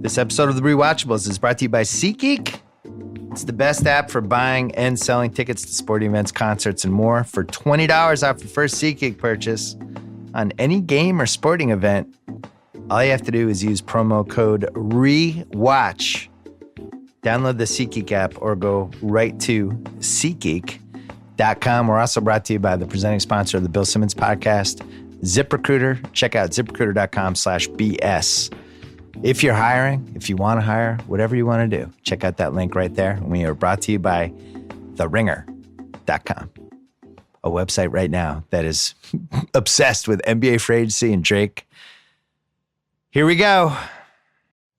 This episode of the Rewatchables is brought to you by SeatGeek. It's the best app for buying and selling tickets to sporting events, concerts, and more. For $20 off your first SeatGeek purchase on any game or sporting event, all you have to do is use promo code REWATCH. Download the SeatGeek app or go right to SeatGeek.com. We're also brought to you by the presenting sponsor of the Bill Simmons podcast, ZipRecruiter. Check out ZipRecruiter.com/BS. If you're hiring, if you want to hire, whatever you want to do, check out that link right there. And we are brought to you by TheRinger.com, a website right now that is obsessed with NBA free agency and Drake. Here we go.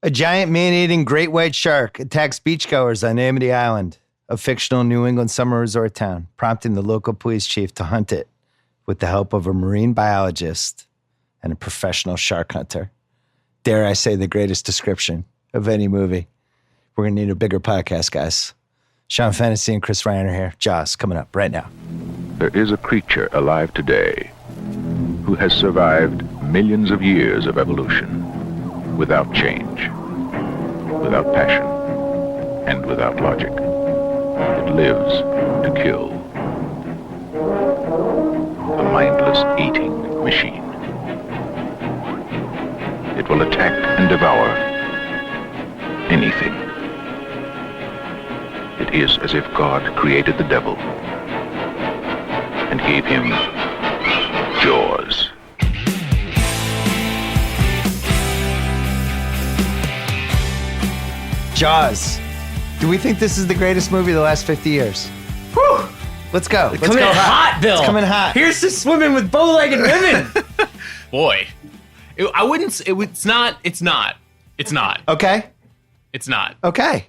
A giant man-eating great white shark attacks beachgoers on Amity Island, a fictional New England summer resort town, prompting the local police chief to hunt it with the help of a marine biologist and a professional shark hunter. Dare I say the greatest description of any movie. We're going to need a bigger podcast, guys. Sean Fennessey and Chris Ryan are here. Jaws coming up right now. There is a creature alive today who has survived millions of years of evolution without change, without passion, and without logic. It lives to kill. A mindless eating machine. It will attack and devour anything. It is as if God created the devil and gave him jaws. Jaws. Do we think this is the greatest movie of the last 50 years? Whew. Let's go. Let's coming go in hot, Bill. It's coming hot. Here's to swimming with bow-legged women. Boy, it's not. It's not. Okay. It's not. Okay.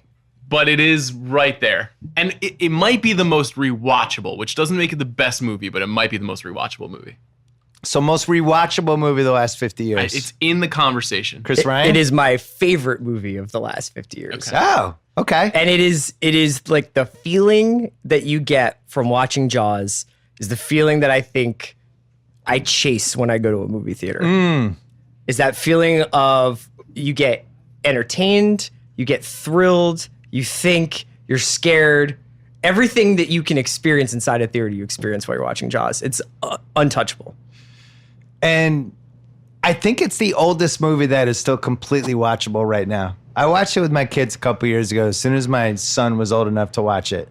But it is right there. And it might be the most rewatchable, which doesn't make it the best movie, but it might be the most rewatchable movie. So most rewatchable movie of the last 50 years. It's in the conversation. Chris Ryan? It is my favorite movie of the last 50 years. Okay. Oh, okay. And it is like the feeling that you get from watching Jaws is the feeling that I think I chase when I go to a movie theater. Is that feeling of you get entertained, you get thrilled, you think, you're scared. Everything that you can experience inside a theater, you experience while you're watching Jaws. It's untouchable. And I think it's the oldest movie that is still completely watchable right now. I watched it with my kids a couple years ago, as soon as my son was old enough to watch it.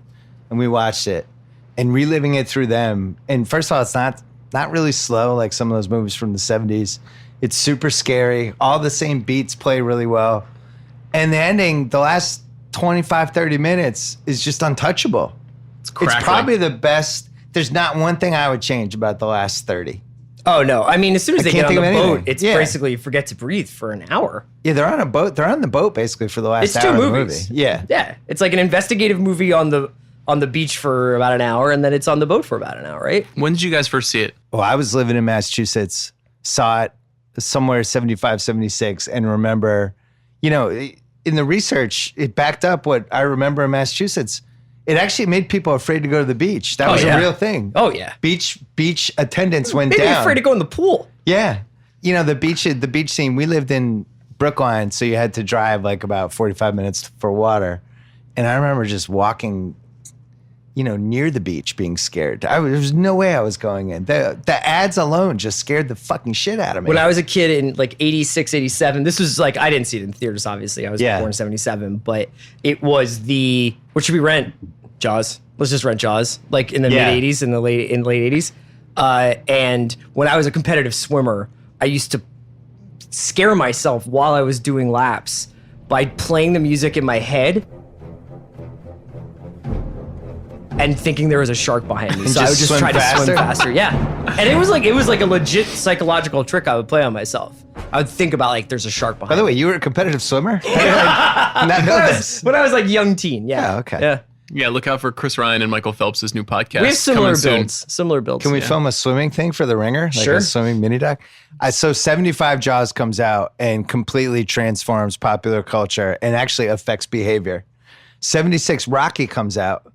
And we watched it and reliving it through them. And first of all, it's not really slow like some of those movies from the 70s. It's super scary. All the same beats play really well. And the ending, the last 25, 30 minutes is just untouchable. It's probably the best. There's not one thing I would change about the last 30. Oh, no. I mean, as soon as they get on the boat, it's Yeah. basically you forget to breathe for an hour. Yeah, they're on a boat. They're on the boat basically for the last It's hour two of the movies. movie. Yeah. Yeah. It's like an investigative movie on the beach for about an hour, and then it's on the boat for about an hour, right? When did you guys first see it? Well, I was living in Massachusetts, saw it somewhere 75, 76, and remember, in the research, it backed up what I remember in Massachusetts. It actually made people afraid to go to the beach. That was a real thing. Oh, yeah. Beach attendance went Maybe down. afraid to go in the pool. Yeah. The beach scene, we lived in Brookline, so you had to drive like about 45 minutes for water. And I remember just walking, near the beach being scared. There was no way I was going in. The ads alone just scared the fucking shit out of me. When I was a kid in like 86, 87, this was like, I didn't see it in theaters, obviously. I was born in 77, but it was what should we rent? Jaws. Let's just rent Jaws, like in the mid 80s, in late 80s. And when I was a competitive swimmer, I used to scare myself while I was doing laps by playing the music in my head and thinking there was a shark behind me. So I would just try to swim faster. Yeah. And it was like a legit psychological trick I would play on myself. I would think about like there's a shark behind me. By the way, you were a competitive swimmer? I did not know this. When I was like young teen, yeah. Oh, okay. Yeah. Yeah, look out for Chris Ryan and Michael Phelps' new podcast. We have similar coming soon. builds. Similar builds. Can we film a swimming thing for The Ringer? Like Sure. a swimming mini doc? So 75 Jaws comes out and completely transforms popular culture and actually affects behavior. 76 Rocky comes out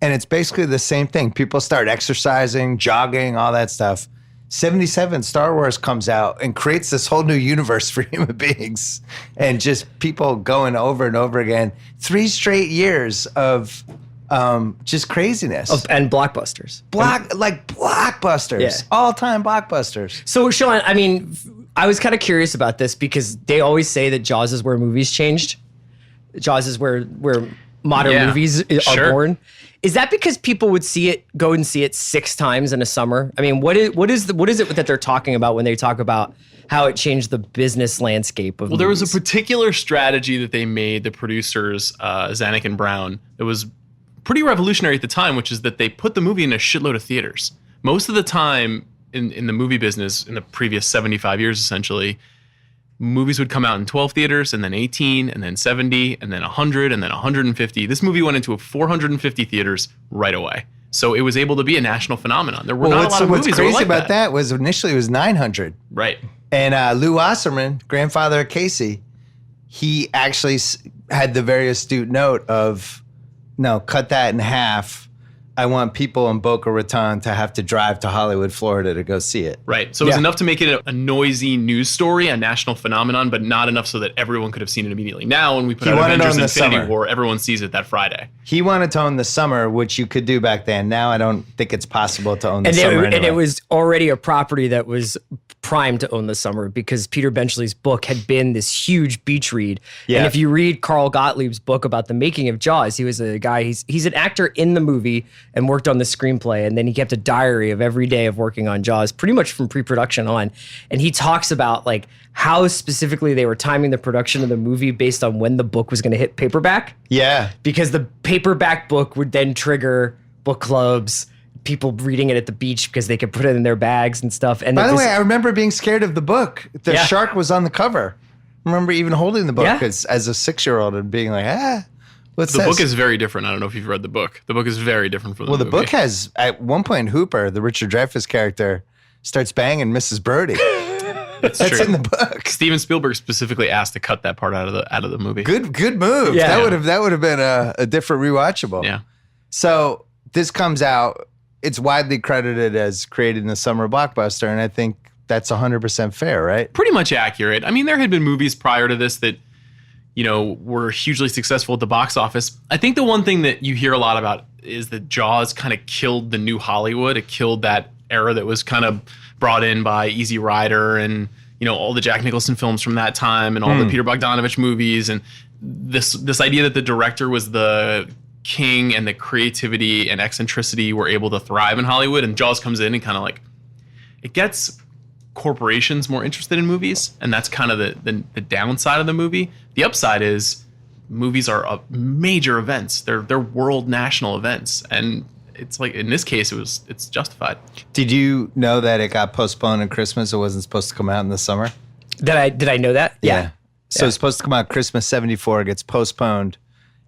and it's basically the same thing. People start exercising, jogging, all that stuff. 77, Star Wars comes out and creates this whole new universe for human beings and just people going over and over again. 3 straight years of just craziness. And blockbusters. Blockbusters. Yeah. All-time blockbusters. So, Sean, I mean, I was kind of curious about this because they always say that Jaws is where movies changed. Jaws is where modern movies are born. Is that because people would go and see it 6 times in a summer? I mean, what is it that they're talking about when they talk about how it changed the business landscape of movies? There was a particular strategy that they made, the producers, Zanuck and Brown, that was pretty revolutionary at the time, which is that they put the movie in a shitload of theaters. Most of the time in the movie business, in the previous 75 years essentially, movies would come out in 12 theaters, and then 18, and then 70, and then 100, and then 150. This movie went into 450 theaters right away. So it was able to be a national phenomenon. There were not a lot of movies what's that were crazy like about that was initially it was 900. Right. And Lou Wasserman, grandfather of Casey, he actually had the very astute note of, no, cut that in half. I want people in Boca Raton to have to drive to Hollywood, Florida to go see it. Right. So it was enough to make it a noisy news story, a national phenomenon, but not enough so that everyone could have seen it immediately. Now, when we put out Avengers Infinity War, everyone sees it that Friday. He wanted to own the summer, which you could do back then. Now I don't think it's possible to own the summer anyway. And it was already a property that was primed to own the summer because Peter Benchley's book had been this huge beach read. Yeah. And if you read Carl Gottlieb's book about the making of Jaws, he was a guy, he's an actor in the movie and worked on the screenplay. And then he kept a diary of every day of working on Jaws, pretty much from pre-production on. And he talks about like how specifically they were timing the production of the movie based on when the book was going to hit paperback. Yeah. Because the paperback book would then trigger book clubs, people reading it at the beach because they could put it in their bags and stuff. And by the way, I remember being scared of the book. The shark was on the cover. I remember even holding the book as a 6-year-old and being like, what's this? The book is very different. I don't know if you've read the book. The book is very different from the movie. Well, the book has, at one point, Hooper, the Richard Dreyfuss character, starts banging Mrs. Brody. That's true. in the book. Steven Spielberg specifically asked to cut that part out of the movie. Good move. Yeah. That would have been a different rewatchable. Yeah. So this comes out. It's widely credited as creating the summer blockbuster, and I think that's 100% fair, right? Pretty much accurate. I mean, there had been movies prior to this that, were hugely successful at the box office. I think the one thing that you hear a lot about is that Jaws kind of killed the new Hollywood. It killed that era that was kind of brought in by Easy Rider and, all the Jack Nicholson films from that time and all the Peter Bogdanovich movies. And this idea that the director was the king and the creativity and eccentricity were able to thrive in Hollywood, and Jaws comes in and kind of like it gets corporations more interested in movies, and that's kind of the downside of the movie. The upside is movies are major events. They're world national events, and it's like in this case it's justified. Did you know that it got postponed at Christmas? It wasn't supposed to come out in the summer. Did I know that? Yeah. So it's supposed to come out Christmas '74. It gets postponed.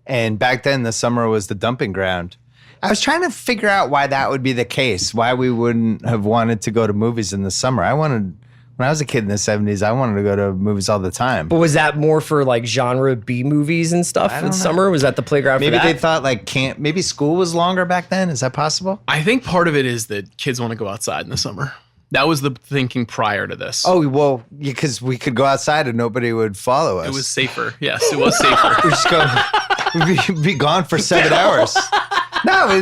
And back then, the summer was the dumping ground. I was trying to figure out why that would be the case, why we wouldn't have wanted to go to movies in the summer. When I was a kid in the 70s, I wanted to go to movies all the time. But was that more for like genre B movies and stuff in summer? Was that the playground maybe for that? They thought maybe school was longer back then? Is that possible? I think part of it is that kids want to go outside in the summer. That was the thinking prior to this. Oh, well, because we could go outside and nobody would follow us. It was safer. Yes, it was safer. We just go... We'd be gone for 7 hours. No,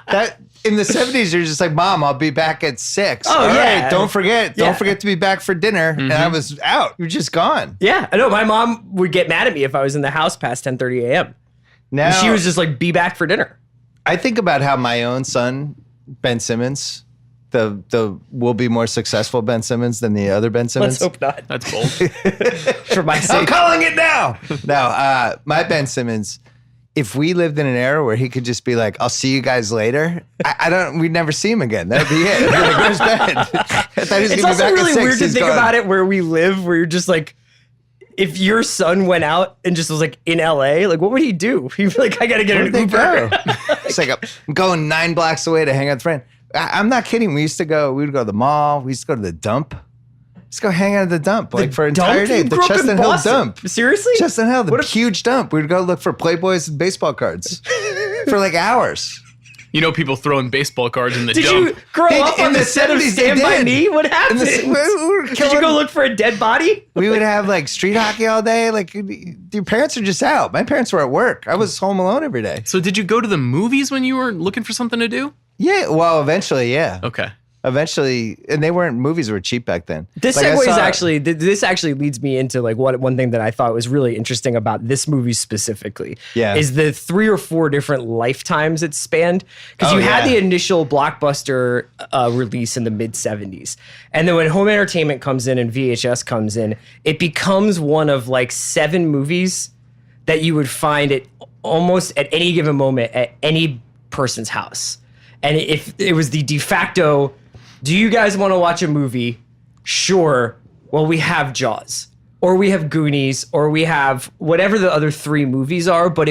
that in the 70s, you're just like, Mom, I'll be back at 6. Oh, All yeah. right, don't forget to be back for dinner. And I was out. You're just gone. Yeah, I know. My mom would get mad at me if I was in the house past 10:30 a.m. Now, and she was just like, be back for dinner. I think about how my own son, Ben Simmons, the will be more successful Ben Simmons than the other Ben Simmons. Let's hope not. That's bold. For my sake. I'm calling it now. No, my Ben Simmons, if we lived in an era where he could just be like, I'll see you guys later, we'd never see him again. That'd be it. I'd be like, where's Ben? I thought he was It's gonna be also back really at 6. weird to He's think gone. about it where we live, where you're just like, if your son went out and just was like in LA, like what would he do? He'd be like, I gotta get an Uber. It's like I'm going 9 blocks away to hang out with a friend. I'm not kidding. We would go to the mall. We used to go to the dump. Let's go hang out at the dump for an entire day. The Chestnut Hill dump. Seriously? Chestnut Hill, the huge dump. We'd go look for Playboys and baseball cards for like hours. You know, people throwing baseball cards in the Did dump. you grow up on the set of 70s, Stand they By did. Me? What happened? We were Did you go look for a dead body? We would have like street hockey all day. Like your parents are just out. My parents were at work. I was home alone every day. So did you go to the movies when you were looking for something to do? Yeah. Well, eventually, yeah. Okay. Eventually, and movies were cheap back then. This Like, I segues saw- actually. This actually leads me into like one thing that I thought was really interesting about this movie specifically. Yeah. Is the 3 or 4 different lifetimes it spanned, because Oh, you had yeah. the initial blockbuster release in the mid 70s, and then when home entertainment comes in and VHS comes in, it becomes one of like 7 movies that you would find it almost at any given moment at any person's house, and if it was the de facto. Do you guys want to watch a movie? Sure. Well, we have Jaws, or we have Goonies, or we have whatever the other 3 movies are. But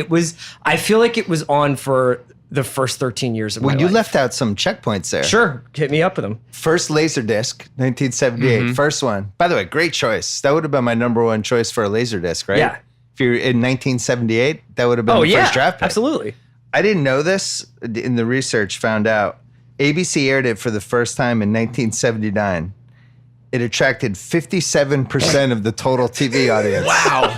I feel like it was on for the first 13 years of my Well, life. you left out some checkpoints there. Sure. Hit me up with them. First Laserdisc, 1978. First one. By the way, great choice. That would have been my number one choice for a Laserdisc, right? Yeah. If you're in 1978, that would have been Oh, the yeah. first draft pick. Absolutely. I didn't know this in the research, found out. ABC aired it for the first time in 1979. It attracted 57% of the total TV audience. Wow.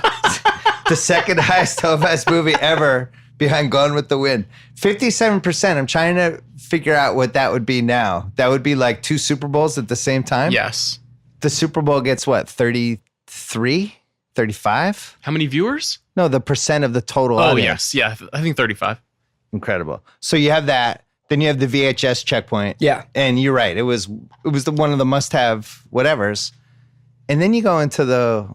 The second highest televised movie ever behind Gone with the Wind. 57%. I'm trying to figure out what that would be now. That would be like 2 Super Bowls at the same time? Yes. The Super Bowl gets what, 33? 35? How many viewers? No, the percent of the total Oh, audience. yes. Yeah. I think 35. Incredible. So you have that. Then you have the VHS checkpoint. Yeah. And you're right. It was one of the must-have whatevers. And then you go into the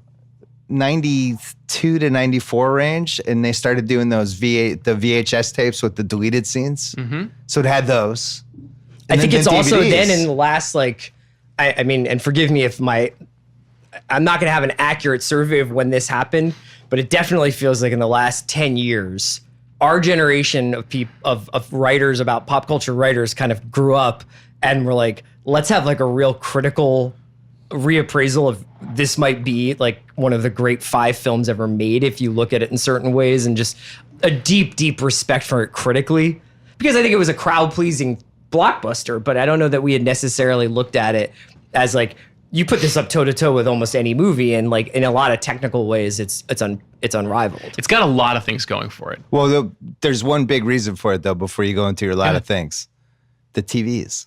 92 to 94 range, and they started doing those the VHS tapes with the deleted scenes. Mm-hmm. So it had those. I And think then it's also DVDs. then in the last, like, I mean, and forgive me if I'm not going to have an accurate survey of when this happened, but it definitely feels like in the last 10 years, our generation of writers, about pop culture writers, kind of grew up and were like, let's have like a real critical reappraisal of this might be like one of the great 5 films ever made if you look at it in certain ways, and just a deep, deep respect for it critically. Because I think it was a crowd-pleasing blockbuster, but I don't know that we had necessarily looked at it as like, you put this up toe-to-toe with almost any movie, and like in a lot of technical ways, it's unrivaled. It's got a lot of things going for it. Well, there's one big reason for it, though, before you go into your lot of things. The TVs.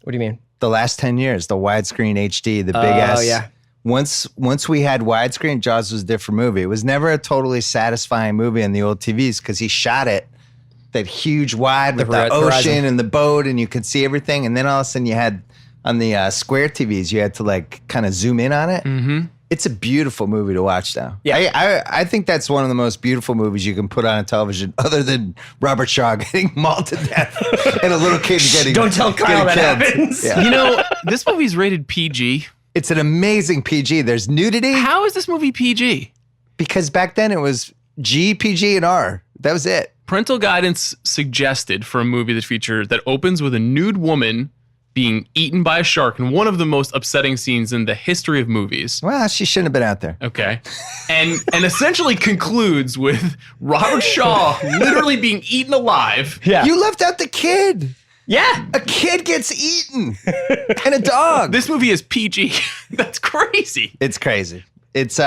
What do you mean? The last 10 years, the widescreen HD, the big ass. Oh, yeah. Once we had widescreen, Jaws was a different movie. It was never a totally satisfying movie on the old TVs because he shot it that huge wide with the horizon. ocean and the boat, and you could see everything. And then all of a sudden you had on the square TVs, you had to like kind of zoom in on it. Mm-hmm. It's a beautiful movie to watch now. Yeah. I think that's one of the most beautiful movies you can put on a television, other than Robert Shaw getting mauled to death and a little kid getting Don't tell Kyle getting that killed. happens. Yeah. You know, this movie's rated PG. It's an amazing PG. There's nudity How is this movie PG? because back then it was G, PG, and R. That was it. Parental guidance suggested for a movie that opens with a nude woman being eaten by a shark in one of the most upsetting scenes in the history of movies. Well, she shouldn't have been out there. Okay. And essentially concludes with Robert Shaw literally being eaten alive. Yeah. You left out the kid. Yeah. A kid gets eaten and a dog. This movie is PG. That's crazy. It's crazy. It's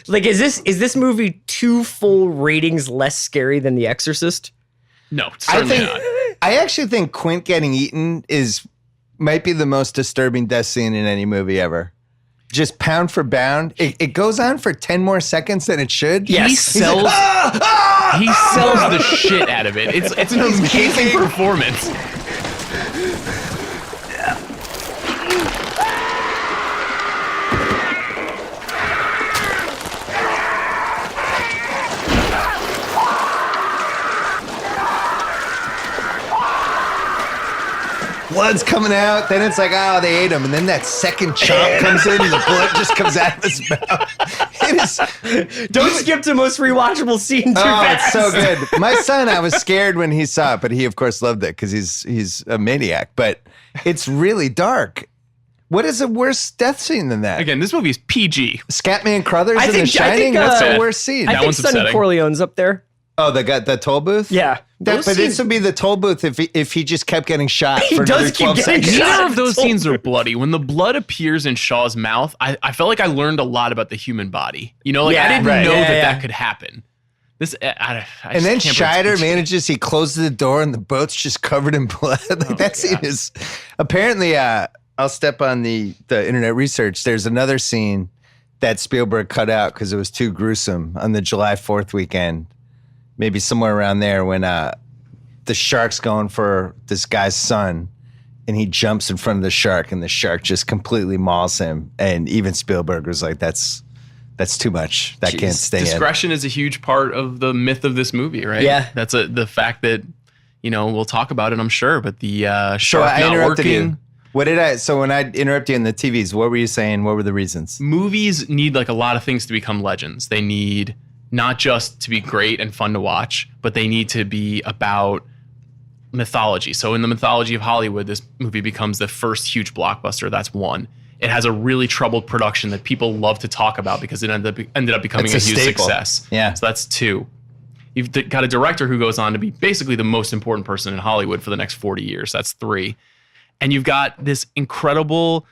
Like, is this movie 2 full ratings less scary than The Exorcist? No, certainly not. I actually think Quint getting eaten might be the most disturbing death scene in any movie ever. Just pound for pound. It goes on for 10 more seconds than it should. Yes. He sells he sells the shit out of it. It's an amazing performance. Blood's coming out. Then it's like, oh, they ate him. And then that second chomp comes in and the blood just comes out of his mouth. It is. Don't skip to most rewatchable scene too Oh, fast. it's so good. My son, I was scared when he saw it, but he, of course, loved it because he's a maniac. But it's really dark. What is a worse death scene than that? Again, this movie is PG. Scatman Crothers I in The think- Shining? I think, What's the uh, worst scene? I That think one's Sonny upsetting. Corleone's up there. Oh, the toll booth? Yeah. But this would be the toll booth if he just kept getting shot He for another does keep 12 getting seconds. shot. Neither of those scenes are bloody. When the blood appears in Shaw's mouth, I felt like I learned a lot about the human body. You know, like I didn't know that could happen. This, I And then can't Scheider manages, he closes the door and the boat's just covered in blood. Like that scene is apparently, I'll step on the internet research. There's another scene that Spielberg cut out because it was too gruesome on the July 4th weekend. Maybe somewhere around there when the shark's going for this guy's son and he jumps in front of the shark and the shark just completely mauls him. And even Spielberg was like, that's too much. That can't stay in. Discretion is a huge part of the myth of this movie, right? Yeah. That's the fact that, we'll talk about it, I'm sure, but the shark I not interrupted working. you. So when I interrupted you in the TVs, what were you saying? What were the reasons? Movies need like a lot of things to become legends. They need not just to be great and fun to watch, but they need to be about mythology. So in the mythology of Hollywood, this movie becomes the first huge blockbuster. That's one. It has a really troubled production that people love to talk about because it ended up becoming a huge staple. success. Yeah. So that's two. You've got a director who goes on to be basically the most important person in Hollywood for the next 40 years. That's three. And you've got this incredible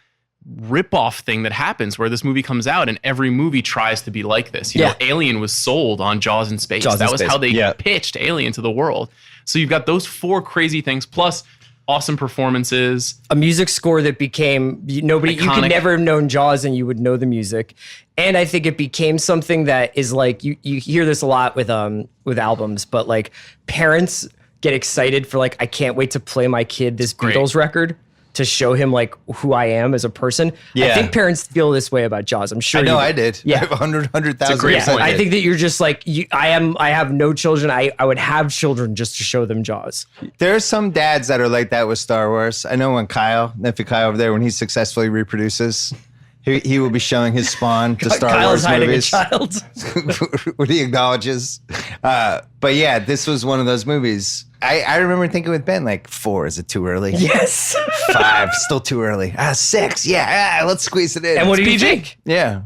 rip-off thing that happens where this movie comes out and every movie tries to be like this. You know, Alien was sold on Jaws in space. That was how they pitched Alien to the world. So you've got those four crazy things plus awesome performances. A music score that became nobody. Iconic. You could never have known Jaws and you would know the music. And I think it became something that is like you hear this a lot with albums, but like parents get excited for like I can't wait to play my kid this Beatles record to show him like who I am as a person. Yeah. I think parents feel this way about Jaws. I'm sure. I know I did. Yeah. I have 100,000. It's a great point. I think that you're just like I have no children. I would have children just to show them Jaws. There are some dads that are like that with Star Wars. I know when nephew Kyle over there, when he successfully reproduces, he will be showing his spawn to Star Kyle's Wars hiding movies. a child. When he acknowledges. But yeah, this was one of those movies. I remember thinking with Ben, like 4, is it too early? Yes. 5, still too early. 6, yeah, let's squeeze it in. And what do you think? Yeah.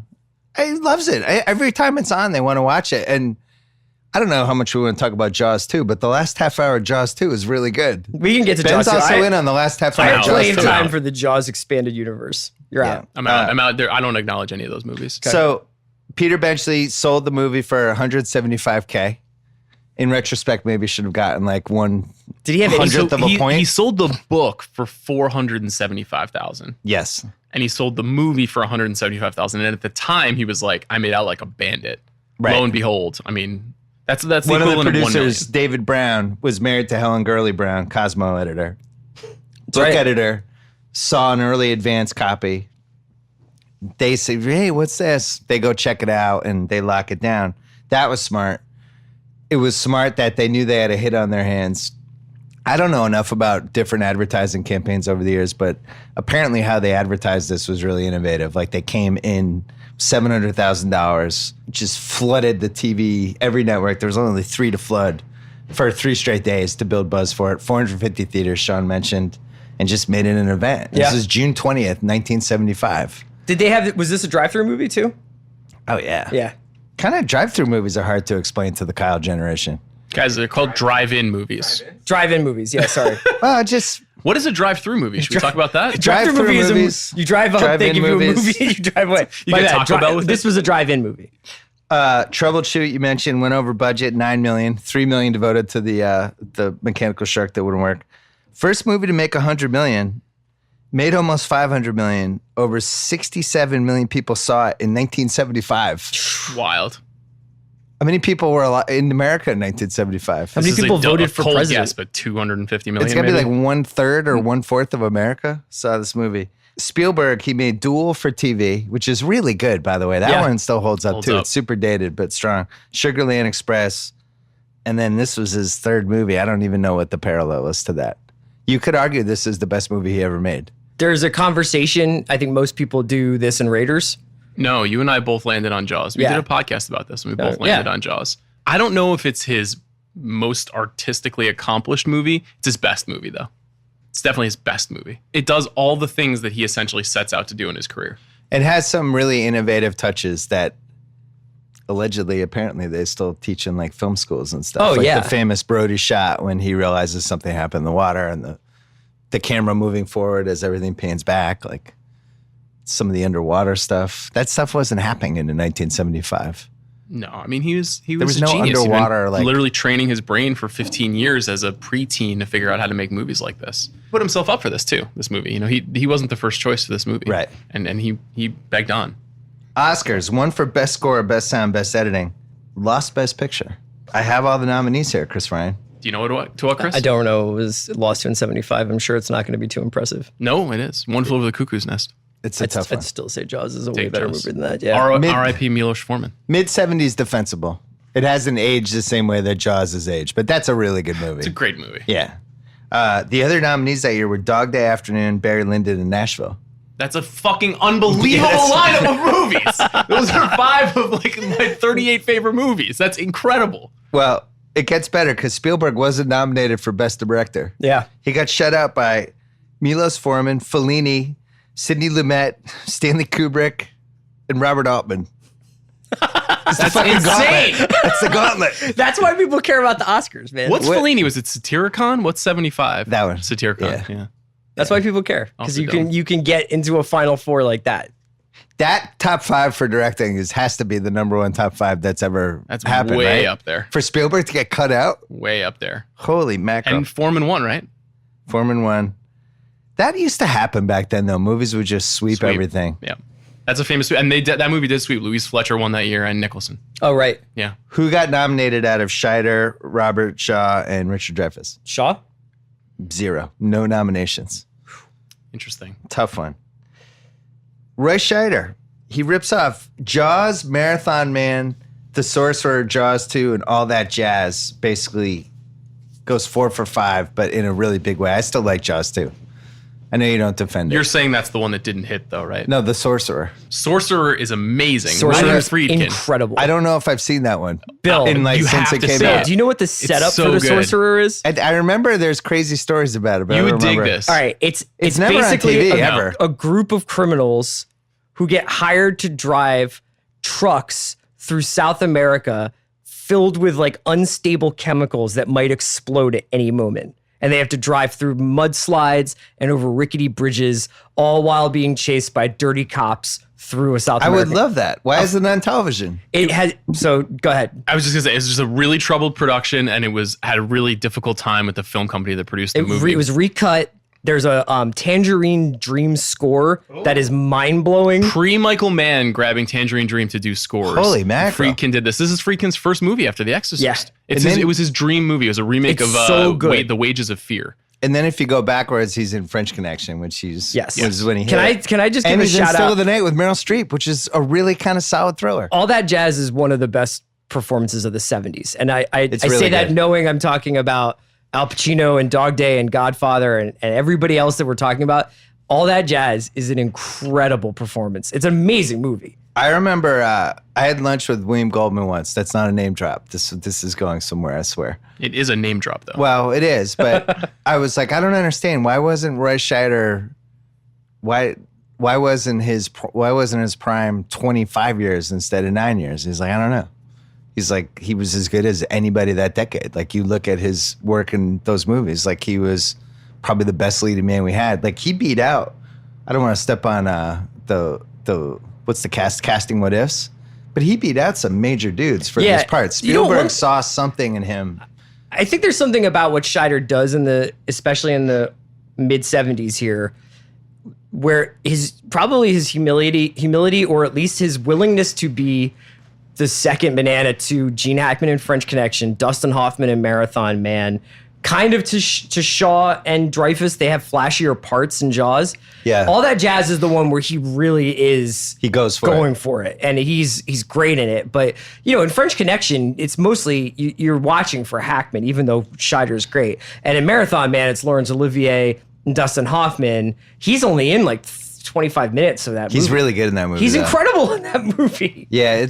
He loves it. Every time it's on, they want to watch it. And I don't know how much we want to talk about Jaws 2, but the last half hour of Jaws 2 is really good. We can get to Ben's Jaws 2. also in on the last half hour I of have Jaws plenty of 2. time for the Jaws expanded universe. You're out. I'm out. I'm out there. I don't acknowledge any of those movies. So Peter Benchley sold the movie for $175K. In retrospect, maybe should have gotten like 1/100th of a point. He sold the book for $475,000. Yes. And he sold the movie for $175,000. And at the time, he was like, I made out like a bandit. Right. Lo and behold, I mean, that's the One of the equivalent of $1 million. producers, David Brown, was married to Helen Gurley Brown, Cosmo editor. Book right. editor, saw an early advance copy. They say, hey, what's this? They go check it out and they lock it down. That was smart. It was smart that they knew they had a hit on their hands. I don't know enough about different advertising campaigns over the years, but apparently how they advertised this was really innovative. Like they came in $700,000, just flooded the TV, every network. There was only 3 to flood for 3 straight days to build buzz for it. 450 theaters, Sean mentioned, and just made it an event. Yeah. This is June 20th, 1975. Did they have? Was this a drive-through movie too? Oh, yeah. Yeah. Kind of drive-through movies are hard to explain to the Kyle generation. Guys, they're called drive-in movies. Drive-in movies. Yeah. Sorry. Well, just What is a drive-through movie? Should we talk about that? Drive-through movie is movies, you drive up, they drive-in give you a movies. movie, you drive away. You My get bad. Taco Bell with This it? was a drive-in movie. Troubleshoot, you mentioned, went over budget, $9 million, $3 million devoted to the mechanical shark that wouldn't work. First movie to make $100 million, made almost $500 million. Over 67 million people saw it in 1975. Wild. How many people were in America in 1975? How many This is people a voted for cold president? guess, but 250 million. It's got to be maybe? like 1/3 or 1/4 of America saw this movie. Spielberg, he made Duel for TV, which is really good, by the way. That Yeah. one still holds up Holds too. up. It's super dated, but strong. Sugarland Express. And then this was his 3rd movie. I don't even know what the parallel is to that. You could argue this is the best movie he ever made. There's a conversation. I think most people do this in Raiders. No, you and I both landed on Jaws. We Yeah. did a podcast about this, and we both yeah. landed on Jaws. I don't know if it's his most artistically accomplished movie. It's his best movie, though. It's definitely his best movie. It does all the things that he essentially sets out to do in his career. It has some really innovative touches that allegedly, apparently, they still teach in like film schools and stuff. Oh, like yeah. the famous Brody shot when he realizes something happened in the water and the camera moving forward as everything pans back. Like some of the underwater stuff. That stuff wasn't happening in 1975. No, I mean, he was was a no genius. He'd been underwater, like- literally training his brain for 15 years as a preteen to figure out how to make movies like this. Put himself up for this too, this movie. You know, he wasn't the first choice for this movie. Right. And he begged on. Oscars, one for best score, best sound, best editing. Lost best picture. I have all the nominees here, Chris Ryan. Do you know what, Chris? I don't know. It was lost to in 75. I'm sure it's not going to be too impressive. No, it is. One Flew Over the Cuckoo's Nest. It's a tough one. I'd still say Jaws is a way Take better Jaws. movie than that. Yeah. R.I.P. Milos Forman. Mid-70s defensible. It hasn't aged the same way that Jaws has aged, but that's a really good movie. It's a great movie. Yeah. The other nominees that year were Dog Day Afternoon, Barry Lyndon, and Nashville. That's a fucking unbelievable lineup of movies. Those are 5 of like my 38 favorite movies. That's incredible. Well, it gets better because Spielberg wasn't nominated for Best Director. Yeah. He got shut out by Milos Forman, Fellini, Sidney Lumet, Stanley Kubrick, and Robert Altman. It's the fucking insane. gauntlet. That's the gauntlet. That's why people care about the Oscars, man. What's What- Fellini? Was it Satyricon? What's 75? That one. Satyricon. Yeah. That's why people care. Because Also you can get into a Final Four like that. That top 5 for directing has to be the number 1 top 5 that's ever That's happened, way right? up there. For Spielberg to get cut out? Way up there. Holy mackerel. And Forman won, right? Foreman won. That used to happen back then, though. Movies would just sweep everything. Yeah. That's a famous, and that movie did sweep. Louise Fletcher won that year and Nicholson. Oh, right. Yeah. Who got nominated out of Scheider, Robert Shaw, and Richard Dreyfuss? Shaw? 0. No nominations. Interesting. Tough one. Roy Scheider. He rips off Jaws, Marathon Man, The Sorcerer, Jaws 2, and all that jazz. Basically goes 4 for 5, but in a really big way. I still like Jaws 2. I know you don't defend it. You're saying that's the one that didn't hit, though, right? No, The Sorcerer. Sorcerer is amazing. Sorcerer William is Friedkin. incredible. I don't know if I've seen that one. Bill, in like you since have it to came see out. it. do you know what the setup so for The good. Sorcerer is? I remember there's crazy stories about it, but I You don't would dig remember. this. All right. It's never on basically TV, a, ever. a group of criminals who get hired to drive trucks through South America filled with like unstable chemicals that might explode at any moment. And they have to drive through mudslides and over rickety bridges, all while being chased by dirty cops through a South I American. would love that. Why is it on television? It has. So go ahead. I was just gonna say it's just a really troubled production, and had a really difficult time with the film company that produced the movie. It was recut. There's a Tangerine Dream score that is mind blowing. Pre-Michael Mann grabbing Tangerine Dream to do scores. Holy mackerel. Friedkin did this. This is Friedkin's first movie after The Exorcist. Yeah. And It was his dream movie. It was a remake It's of so good. The Wages of Fear. And then if you go backwards, he's in French Connection, which was when he Can hit. I just give And a he's in shout Still out? of the Night with Meryl Streep, which is a really kind of solid thriller. All That Jazz is one of the best performances of the 70s. And I It's say really that good. knowing I'm talking about Al Pacino and Dog Day and Godfather and everybody else that we're talking about. All That Jazz is an incredible performance. It's an amazing movie. I remember I had lunch with William Goldman once. That's not a name drop. This is going somewhere, I swear. It is a name drop, though. Well, it is, but I was like, I don't understand. Why wasn't Roy Scheider? Why wasn't his prime 25 years instead of 9 years? He's like, I don't know. He's like, he was as good as anybody that decade. Like, you look at his work in those movies, like he was probably the best leading man we had. Like, he beat out. I don't want to step on the what's the casting what ifs, but he beat out some major dudes for Yeah, these parts. you know Spielberg what- saw something in him. I think there's something about what Scheider does especially in the mid 70s here, where his humility, or at least his willingness to be the second banana to Gene Hackman in French Connection, Dustin Hoffman in Marathon Man, kind of to Shaw and Dreyfuss. They have flashier parts in Jaws. Yeah. All That Jazz is the one where he really is. He goes for going it. for it, and he's great in it. But in French Connection, it's mostly you're watching for Hackman, even though Scheider's great. And in Marathon Man, it's Laurence Olivier and Dustin Hoffman. He's only in like 25 minutes of that movie. He's really good in that movie. He's though. incredible in that movie. Yeah,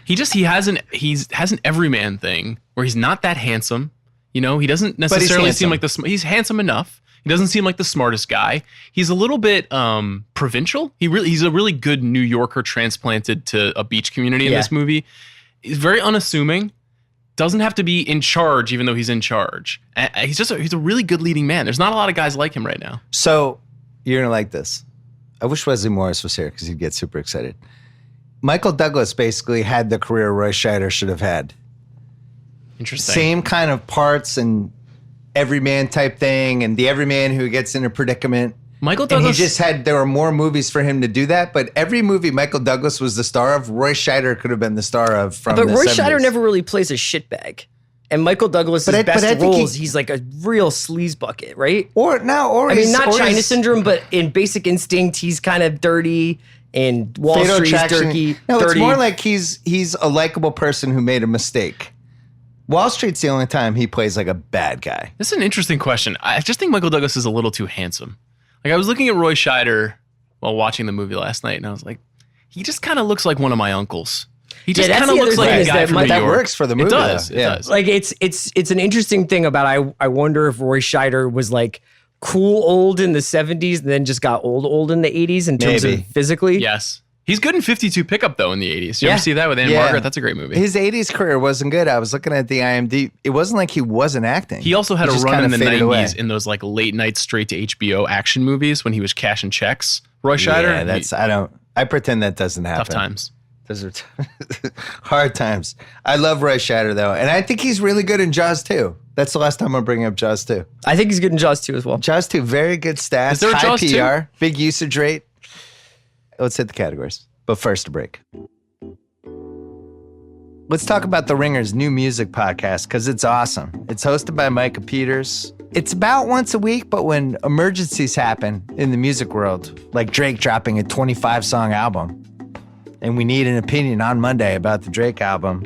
he has an everyman thing where he's not that handsome. He doesn't necessarily seem like he's handsome enough. He doesn't seem like the smartest guy. He's a little bit provincial. He's a really good New Yorker transplanted to a beach community in this movie. He's very unassuming. Doesn't have to be in charge, even though he's in charge. And he's a really good leading man. There's not a lot of guys like him right now. So you're gonna like this. I wish Wesley Morris was here because he'd get super excited. Michael Douglas basically had the career Roy Scheider should have had. Interesting. Same kind of parts and everyman type thing, and the everyman who gets in a predicament. Michael Douglas. And he just had, there were more movies for him to do that, but every movie Michael Douglas was the star of, Roy Scheider could have been the star of from the 70s. But Roy Scheider never really plays a shitbag. And Michael Douglas's best roles, he's like a real sleaze bucket, right? Or not China Syndrome, but in Basic Instinct, he's kind of dirty, and Wall Street's dirty. No, it's more like he's a likable person who made a mistake. Wall Street's the only time he plays like a bad guy. This is an interesting question. I just think Michael Douglas is a little too handsome. Like, I was looking at Roy Scheider while watching the movie last night, and I was like, he just kind of looks like one of my uncles. He just kind of looks like a guy from New York. That works for the movie. It does. It does. Like, it's an interesting thing about, I wonder if Roy Scheider was like cool old in the 70s and then just got old in the 80s in terms of physically. Yes. He's good in 52 Pickup, though, in the 80s. You ever see that with Anne Margaret? That's a great movie. His 80s career wasn't good. I was looking at the IMDb. It wasn't like he wasn't acting. He also had a run in the 90s in those like late night straight to HBO action movies when he was cashing checks. Roy Scheider. Yeah, I pretend that doesn't happen. Tough times. Those are hard times. I love Roy Scheider, though. And I think he's really good in Jaws 2. That's the last time I'm bringing up Jaws 2. I think he's good in Jaws 2 as well. Jaws 2, very good stats. Is there a high Jaws 2? PR, big usage rate. Let's hit the categories. But first, a break. Let's talk about The Ringer's new music podcast because it's awesome. It's hosted by Micah Peters. It's about once a week, but when emergencies happen in the music world, like Drake dropping a 25-song album, and we need an opinion on Monday about the Drake album,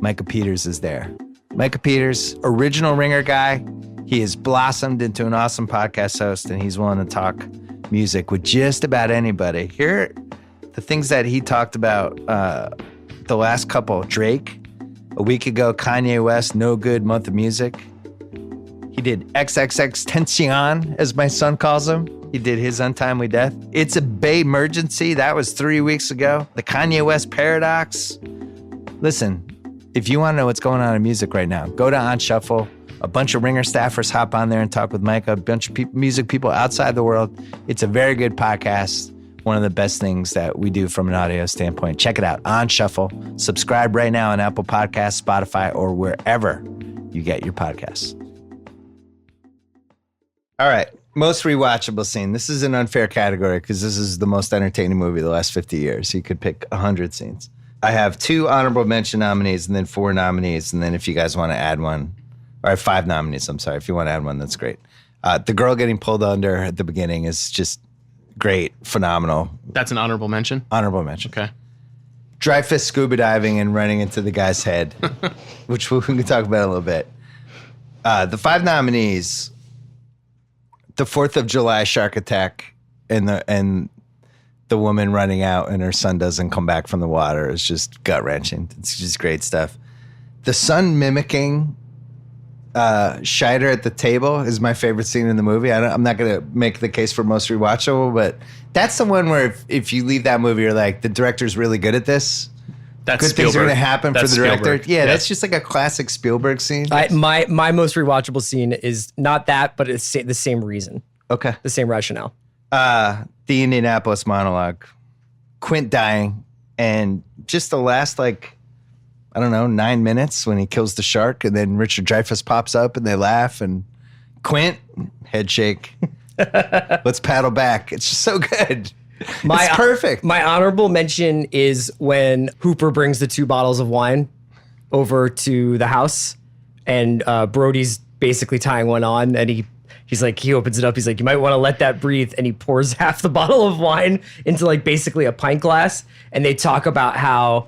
Micah Peters is there. Micah Peters, original Ringer guy. He has blossomed into an awesome podcast host, and he's willing to talk music with just about anybody. Here are the things that he talked about the last couple. Drake, a week ago, Kanye West, No Good Month of Music. He did XXX Tension, as my son calls him. He did his Untimely Death. It's a Bay Emergency. That was 3 weeks ago. The Kanye West Paradox. Listen, if you want to know what's going on in music right now, go to On Shuffle. A bunch of Ringer staffers hop on there and talk with Micah, a bunch of music people outside the world. It's a very good podcast. One of the best things that we do from an audio standpoint. Check it out, On Shuffle. Subscribe right now on Apple Podcasts, Spotify, or wherever you get your podcasts. All right, most rewatchable scene. This is an unfair category because this is the most entertaining movie of the last 50 years. You could pick 100 scenes. I have 2 honorable mention nominees and then 4 nominees. And then if you guys want to add one, or 5 nominees, I'm sorry. If you want to add one, that's great. The girl getting pulled under at the beginning is just great, phenomenal. That's an honorable mention? Honorable mention. Okay. Dreyfuss scuba diving and running into the guy's head, which we can talk about a little bit. The 5 nominees, the 4th of July shark attack and the woman running out and her son doesn't come back from the water is just gut-wrenching. It's just great stuff. The son mimicking Scheider at the table is my favorite scene in the movie. I'm not going to make the case for most rewatchable, but that's the one where if you leave that movie, you're like, the director's really good at this. That's good Spielberg. things are going to happen for the director. Spielberg. Yeah, that's just like a classic Spielberg scene. My most rewatchable scene is not that, but it's the same reason. Okay. The same rationale. The Indianapolis monologue. Quint dying. And just the last, 9 minutes when he kills the shark, and then Richard Dreyfuss pops up and they laugh, and Quint, head shake. Let's paddle back. It's just so good. It's perfect. My honorable mention is when Hooper brings the 2 bottles of wine over to the house, and Brody's basically tying one on, and he opens it up. He's like, you might want to let that breathe. And he pours half the bottle of wine into basically a pint glass. And they talk about how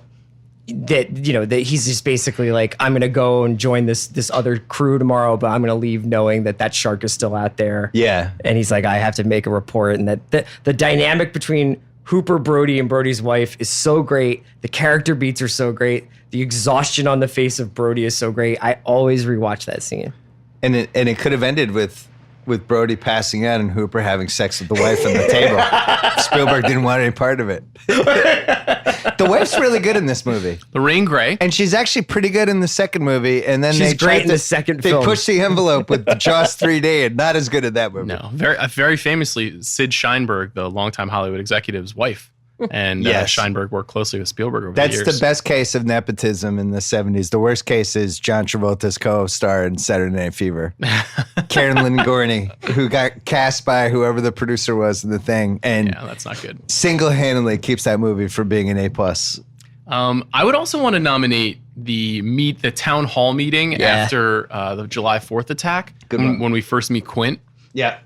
that he's just basically like, I'm going to go and join this other crew tomorrow, but I'm going to leave knowing that shark is still out there. Yeah. And he's like, I have to make a report. And that the dynamic between Hooper, Brody, and Brody's wife is so great. The character beats are so great. The exhaustion on the face of Brody is so great. I always rewatch that scene. And it could have ended with with Brody passing out and Hooper having sex with the wife on the table. Spielberg didn't want any part of it. The wife's really good in this movie. Lorraine Gray. And she's actually pretty good in the second movie. And then She's great in the second film. They pushed the envelope with Jaws 3D and not as good at that movie. No, very famously, Sid Sheinberg, the longtime Hollywood executive's wife. And Yes. Sheinberg worked closely with Spielberg over That's the years. the best case of nepotism in the 70s. The worst case is John Travolta's co-star in Saturday Night Fever. Karen Lynn Gorney, who got cast by whoever the producer was in the thing. And Yeah, that's not good. single-handedly keeps that movie from being an A+. I would also want to nominate the town hall meeting Yeah. after the July 4th attack. Good one. When we first meet Quint. Yeah.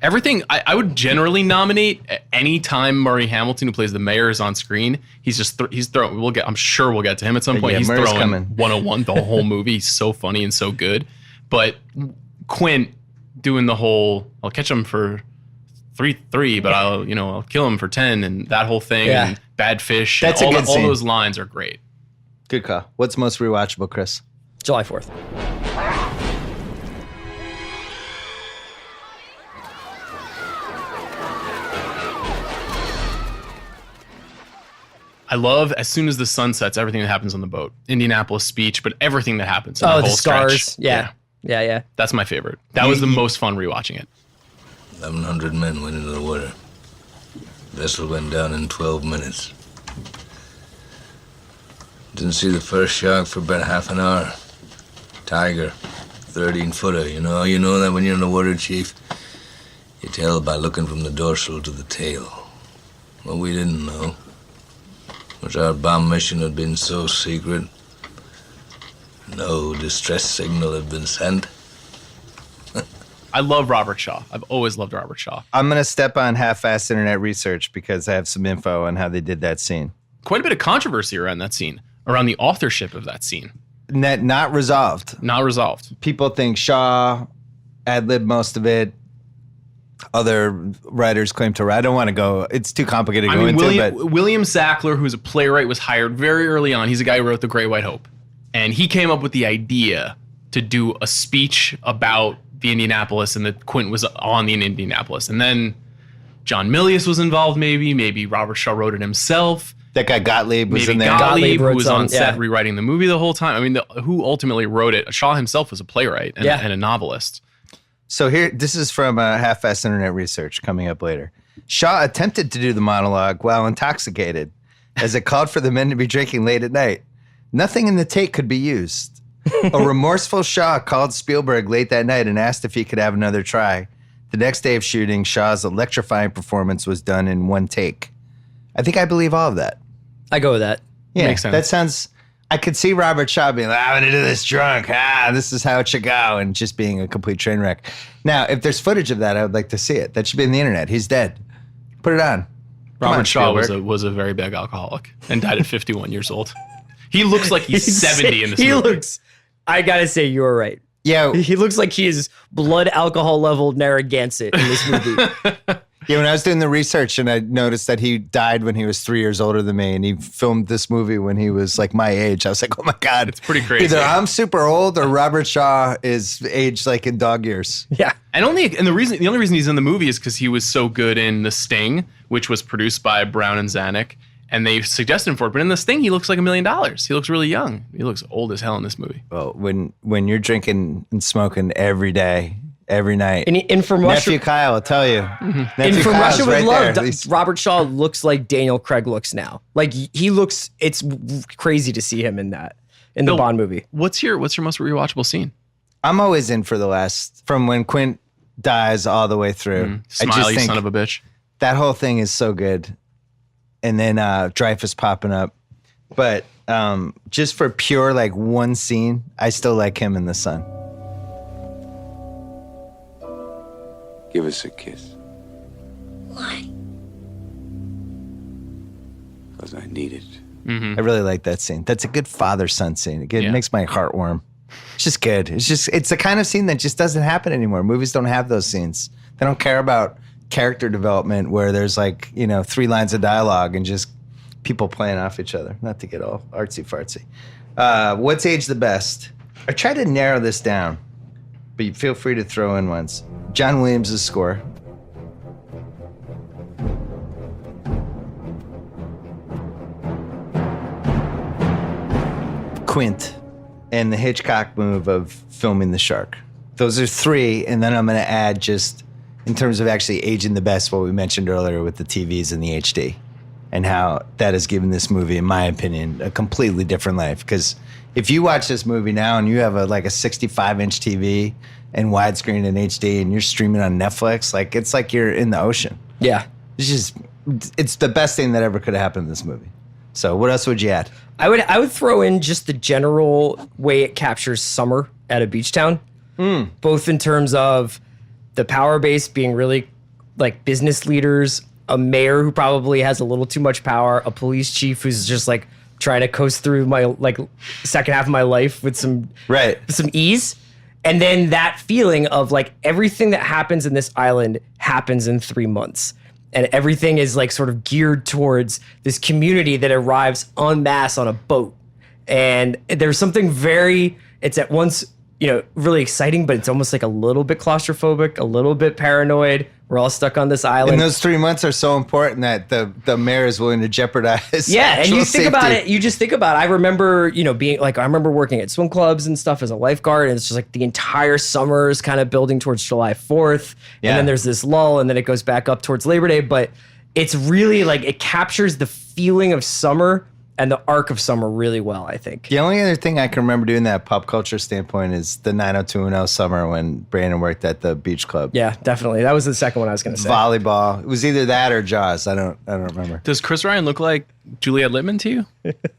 Everything I would generally nominate any time Murray Hamilton, who plays the mayor, is on screen. He's throwing. I'm sure we'll get to him at some point. Yeah, He's Murray's throwing coming. 101 the whole movie. He's so funny and so good. But Quint doing the whole, I'll catch him for 3, but I'll kill him for 10, and that whole thing. Yeah. And Bad Fish. That's and a all, good all scene. those lines are great. Good call. What's most rewatchable, Chris? July 4th. I love, as soon as the sun sets, everything that happens on the boat. Indianapolis speech, but everything that happens in Oh, that the whole scars. stretch. Yeah. That's my favorite. That was the most fun rewatching it. 1,100 men went into the water. Vessel went down in 12 minutes. Didn't see the first shark for about half an hour. Tiger, 13-footer. You know that when you're in the water, Chief? You tell by looking from the dorsal to the tail. What we didn't know was our bomb mission had been so secret. No distress signal had been sent. I love Robert Shaw. I've always loved Robert Shaw. I'm going to step on half-assed internet research because I have some info on how they did that scene. Quite a bit of controversy around that scene, around the authorship of that scene. Not resolved. Not resolved. People think Shaw ad-libbed most of it. Other writers claim to write. I don't want to go. It's too complicated to go into. William Sackler, who's a playwright, was hired very early on. He's the guy who wrote The Great White Hope. And he came up with the idea to do a speech about the Indianapolis, and that Quint was on the Indianapolis. And then John Milius was involved, maybe Robert Shaw wrote it himself. That guy Gottlieb was Maybe in there. Gottlieb, who wrote was some, on set yeah. rewriting the movie the whole time. I mean, who ultimately wrote it? Shaw himself was a playwright and a novelist. So here, this is from half-assed internet research coming up later. Shaw attempted to do the monologue while intoxicated, as it called for the men to be drinking late at night. Nothing in the take could be used. A remorseful Shaw called Spielberg late that night and asked if he could have another try. The next day of shooting, Shaw's electrifying performance was done in one take. I think I believe all of that. I go with that. Yeah, Makes sense. that sounds... I could see Robert Shaw being like, I'm going to do this drunk. This is how it should go. And just being a complete train wreck. Now, if there's footage of that, I would like to see it. That should be on the internet. He's dead. Put it on. Come on, Robert Shaw Spielberg. was a very big alcoholic and died at 51 years old. He looks like he's 70 in this movie. He looks, I gotta say, you were right. Yeah, He looks like he is blood alcohol level Narragansett in this movie. yeah. When I was doing the research and I noticed that he died when he was 3 years older than me and he filmed this movie when he was like my age, I was like, oh my God. It's pretty crazy. Either I'm super old or Robert Shaw is aged like in dog years. Yeah. The only reason he's in the movie is because he was so good in The Sting, which was produced by Brown and Zanuck, and they suggested him for it. But in The Sting, he looks like $1 million. He looks really young. He looks old as hell in this movie. Well, when you're drinking and smoking every day, every night. And from Russia, Nephew Kyle will tell you. and Nephew from Kyle's Russia with right Love, there. He's- Robert Shaw looks like Daniel Craig looks now. Like he looks, it's crazy to see him in the Bill, Bond movie. What's your most rewatchable scene? I'm always in for the last, from when Quint dies all the way through. I Smile, just you think son of a bitch. that whole thing is so good. And then Dreyfuss popping up. But just for pure like one scene, I still like him in the sun. Give us a kiss. Why? Because I need it. I really like that scene. That's a good father-son scene. It Yeah. makes my heart warm. It's just good. It's the kind of scene that just doesn't happen anymore. Movies don't have those scenes. They don't care about character development where there's like, 3 lines of dialogue and just people playing off each other. Not to get all artsy-fartsy. What's aged the best? I tried to narrow this down. but you feel free to throw in ones. John Williams' score. Quint and the Hitchcock move of filming the shark. Those are three, and then I'm going to add just in terms of actually aging the best what we mentioned earlier with the TVs and the HD and how that has given this movie, in my opinion, a completely different life. Because if you watch this movie now and you have a 65-inch TV and widescreen and HD and you're streaming on Netflix, it's like you're in the ocean. Yeah. It's the best thing that ever could have happened in this movie. So what else would you add? I would throw in just the general way it captures summer at a beach town, both in terms of the power base being really like business leaders, a mayor who probably has a little too much power, a police chief who's just like trying to coast through my second half of my life with some ease. And then that feeling of like everything that happens in this island happens in 3 months. And everything is like sort of geared towards this community that arrives en masse on a boat. And there's something it's at once, really exciting, but it's almost like a little bit claustrophobic, a little bit paranoid. We're all stuck on this island. And those 3 months are so important that the mayor is willing to jeopardize. Yeah, and you think safety. about it. You just think about it. I remember, being like, I remember working at swim clubs and stuff as a lifeguard, and it's just like the entire summer is kind of building towards July 4th, and then there's this lull, and then it goes back up towards Labor Day. But it's really like it captures the feeling of summer and the arc of summer really well, I think. The only other thing I can remember doing that pop culture standpoint is the 90210 summer when Brandon worked at the beach club. Yeah, definitely. That was the second one I was going to say. Volleyball. It was either that or Jaws. I don't remember. Does Chris Ryan look like Juliette Littman to you?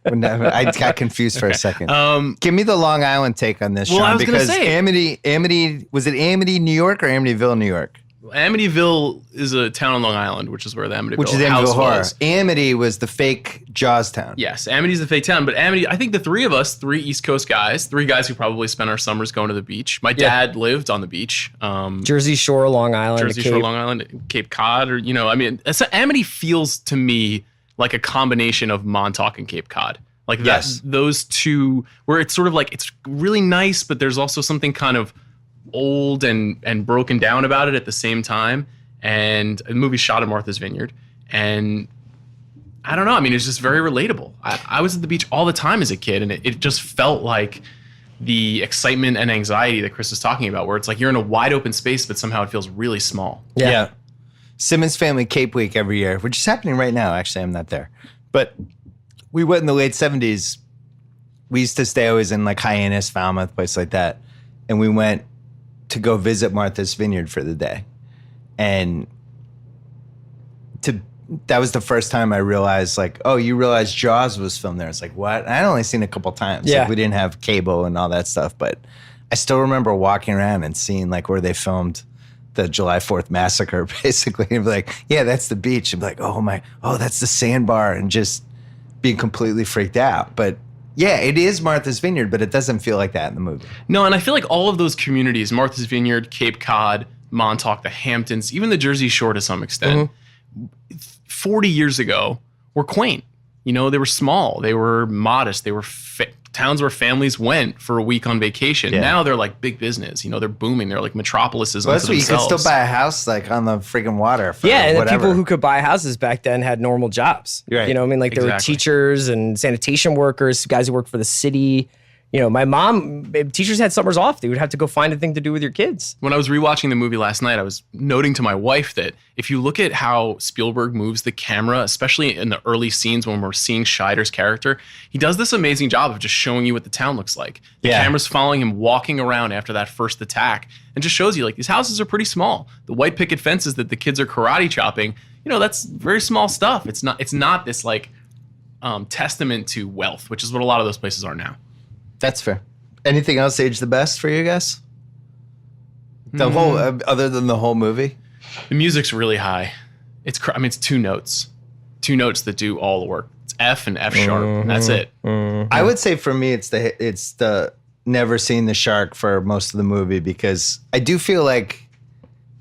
I got confused for a second. Give me the Long Island take on this, Sean. I was going to because say Amity, was it Amity, New York or Amityville, New York? Amityville is a town on Long Island, which is where the Amityville Amityville house horror. was. Amity was the fake Jaws town. Yes, Amity's the fake town, but Amity, I think the three of us, three East Coast guys, three guys who probably spent our summers going to the beach. My dad lived on the beach. Jersey Shore, Long Island, Jersey Shore, Long Island, Cape Cod, or, Amity feels to me like a combination of Montauk and Cape Cod. Like those two, where it's sort of like, it's really nice, but there's also something kind of old and broken down about it at the same time. And the movie shot at Martha's Vineyard, and I don't know, it's just very relatable. I was at the beach all the time as a kid, and it just felt like the excitement and anxiety that Chris was talking about, where it's like you're in a wide open space, but somehow it feels really small. Yeah. Simmons Family Cape Week every year, which is happening right now. Actually, I'm not there, but we went in the late 70s. We used to stay always in like Hyannis, Falmouth, place like that, and we went to go visit Martha's Vineyard for the day. And that was the first time I realized, like, oh, you realize Jaws was filmed there. It's like, what? I'd only seen it a couple times. Yeah. Like, we didn't have cable and all that stuff, but I still remember walking around and seeing like where they filmed the July 4th massacre, basically. And be like, yeah, that's the beach. And be like, oh, that's the sandbar, and just being completely freaked out. But yeah, it is Martha's Vineyard, but it doesn't feel like that in the movie. No, and I feel like all of those communities, Martha's Vineyard, Cape Cod, Montauk, the Hamptons, even the Jersey Shore to some extent, 40 years ago were quaint. They were small, they were modest, they were towns where families went for a week on vacation. Yeah. Now they're like big business. They're booming. They're like metropolises. Well, that's what you could themselves. still buy a house like on the freaking water. For and whatever. the people who could buy houses back then had normal jobs. Right. There were Exactly. teachers and sanitation workers, guys who worked for the city. My mom, teachers had summers off. They would have to go find a thing to do with your kids. When I was rewatching the movie last night, I was noting to my wife that if you look at how Spielberg moves the camera, especially in the early scenes when we're seeing Scheider's character, he does this amazing job of just showing you what the town looks like. The camera's following him walking around after that first attack, and just shows you like these houses are pretty small. The white picket fences that the kids are karate chopping, that's very small stuff. It's not this like testament to wealth, which is what a lot of those places are now. That's fair. Anything else age the best for you guys? The whole, other than the whole movie? The music's really high. It's two notes that do all the work. It's F and F sharp. That's it. I would say for me, it's the never seen the shark for most of the movie, because I do feel like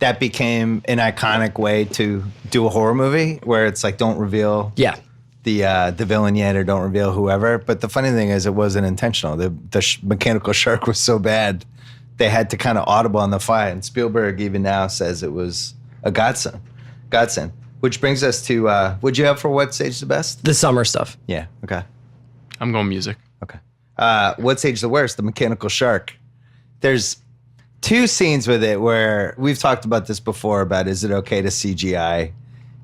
that became an iconic way to do a horror movie, where it's like, don't reveal the villain yet, or don't reveal whoever. But the funny thing is, it wasn't intentional. The mechanical shark was so bad they had to kind of audible on the fly. And Spielberg even now says it was a godsend. Godsend. Which brings us to, what'd you have for What's Age the Best? The summer stuff. Yeah, okay. I'm going music. Okay. What's Age the Worst? The Mechanical Shark. There's 2 scenes with it where we've talked about this before about is it okay to CGI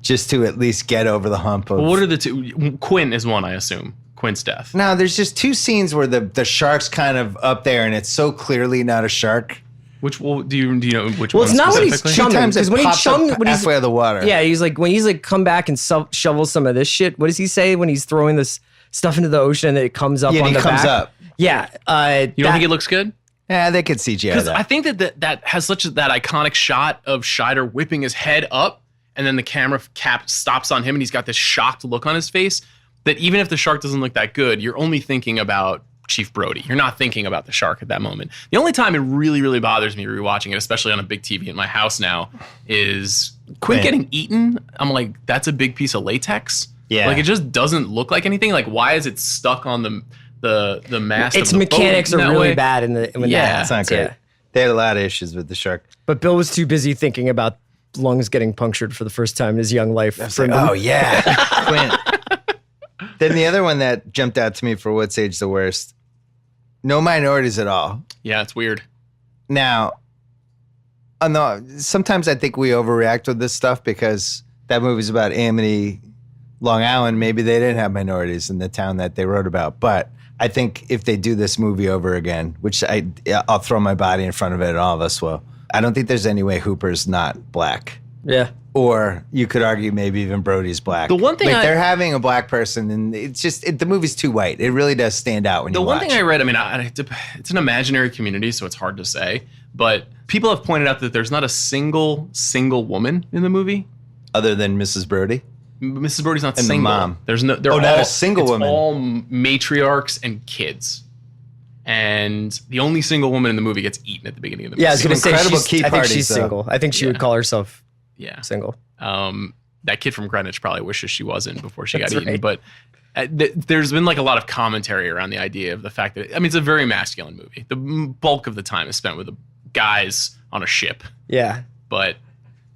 just to at least get over the hump of... Well, what are the 2? Quint is one, I assume. Quint's death. No, there's just 2 scenes where the shark's kind of up there and it's so clearly not a shark. Which do you know which Well, one it's not when he's specifically? chumming. Sometimes Because it when he pops up chummed, when he's halfway out of the water. yeah, he's like when he's like come back and shovel some of this shit. What does he say when he's throwing this stuff into the ocean and it comes up Yeah, on and the he comes back? up. Yeah, You don't think it looks good? Yeah, they could CGI Because that. I think that has such that iconic shot of Scheider whipping his head up, and then the camera cap stops on him, and he's got this shocked look on his face. That even if the shark doesn't look that good, you're only thinking about Chief Brody. You're not thinking about the shark at that moment. The only time it really, really bothers me rewatching it, especially on a big TV in my house now, is Quint getting eaten. I'm like, that's a big piece of latex. Yeah. Like it just doesn't look like anything. Like why is it stuck on the mast? Its of the mechanics boat are in that really way? bad in the when Yeah. It's not great. Yeah. They had a lot of issues with the shark. But Bill was too busy thinking about lungs getting punctured for the first time in his young life. Oh, yeah. Quint. Then the other one that jumped out to me for What's Age the Worst, no minorities at all. Yeah, it's weird. Now, no, sometimes I think we overreact with this stuff because that movie's about Amity, Long Island. Maybe they didn't have minorities in the town that they wrote about. But I think if they do this movie over again, which I'll throw my body in front of it and all of us will, I don't think there's any way Hooper's not black. Yeah. Or you could argue maybe even Brody's black. The one thing like they're having a black person, and it's just the movie's too white. It really does stand out when you watch. The one thing I read, I mean, it's an imaginary community, so it's hard to say, but people have pointed out that there's not a single woman in the movie. Other than Mrs. Brody? Mrs. Brody's not And the single. mom. There's no. They're Oh, all, not a single it's woman. all matriarchs and kids. And the only single woman in the movie gets eaten at the beginning of the movie. Yeah, I was going to say, incredible she's, key I think parties, she's though. single. I think she would call herself Yeah. single. That kid from Greenwich probably wishes she wasn't before she got That's eaten. right. But there's been like a lot of commentary around the idea of the fact that, I mean, it's a very masculine movie. The bulk of the time is spent with the guys on a ship. Yeah. But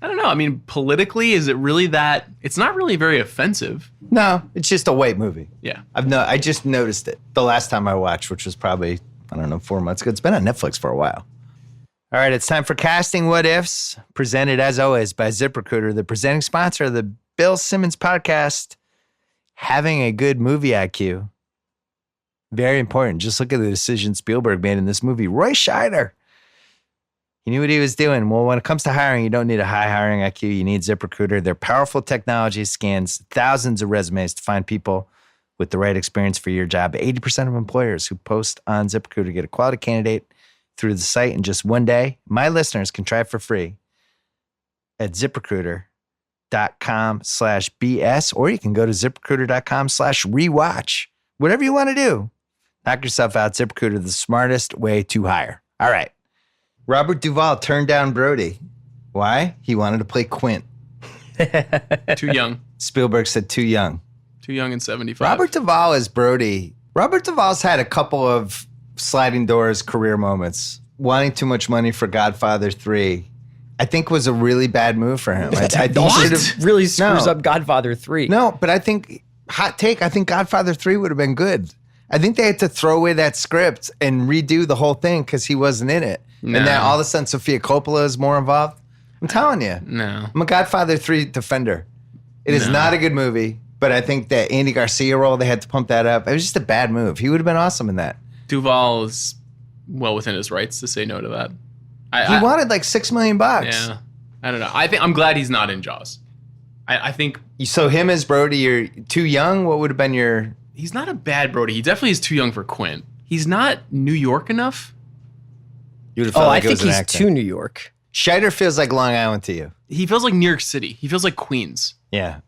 I don't know. I mean, politically, is it really that? It's not really very offensive. No, it's just a white movie. Yeah. I just noticed it the last time I watched, which was probably, 4 months ago. It's been on Netflix for a while. All right, it's time for Casting What Ifs, presented as always by ZipRecruiter, the presenting sponsor of the Bill Simmons podcast. Having a good movie IQ. Very important. Just look at the decision Spielberg made in this movie. Roy Scheider. He knew what he was doing. Well, when it comes to hiring, you don't need a high hiring IQ. You need ZipRecruiter. Their powerful technology scans thousands of resumes to find people with the right experience for your job. 80% of employers who post on ZipRecruiter get a quality candidate through the site in just one day. My listeners can try it for free at ZipRecruiter.com/BS, or you can go to ZipRecruiter.com/rewatch. Whatever you want to do. Knock yourself out. ZipRecruiter, the smartest way to hire. All right. Robert Duvall turned down Brody. Why? He wanted to play Quint. Too young. Spielberg said too young. Too young and 75. Robert Duvall is Brody. Robert Duvall's had a couple of sliding doors career moments. Wanting too much money for Godfather 3, I think was a really bad move for him. I think he should have really screws up Godfather 3. No, but I think, hot take, I think Godfather 3 would have been good. I think they had to throw away that script and redo the whole thing because he wasn't in it. No. And then all of a sudden Sofia Coppola is more involved. I'm telling you. No. I'm a Godfather 3 defender. It is not a good movie, but I think that Andy Garcia role, they had to pump that up. It was just a bad move. He would have been awesome in that. Duvall is well within his rights to say no to that. He wanted like $6 million. Yeah. I don't know. I'm glad he's not in Jaws. I think So him as Brody, you're too young? What would have been your... he's not a bad Brody. He definitely is too young for Quint. He's not New York enough. You would have felt I like it think was an he's actor. too New York. Scheider feels like Long Island to you. He feels like New York City. He feels like Queens. Yeah.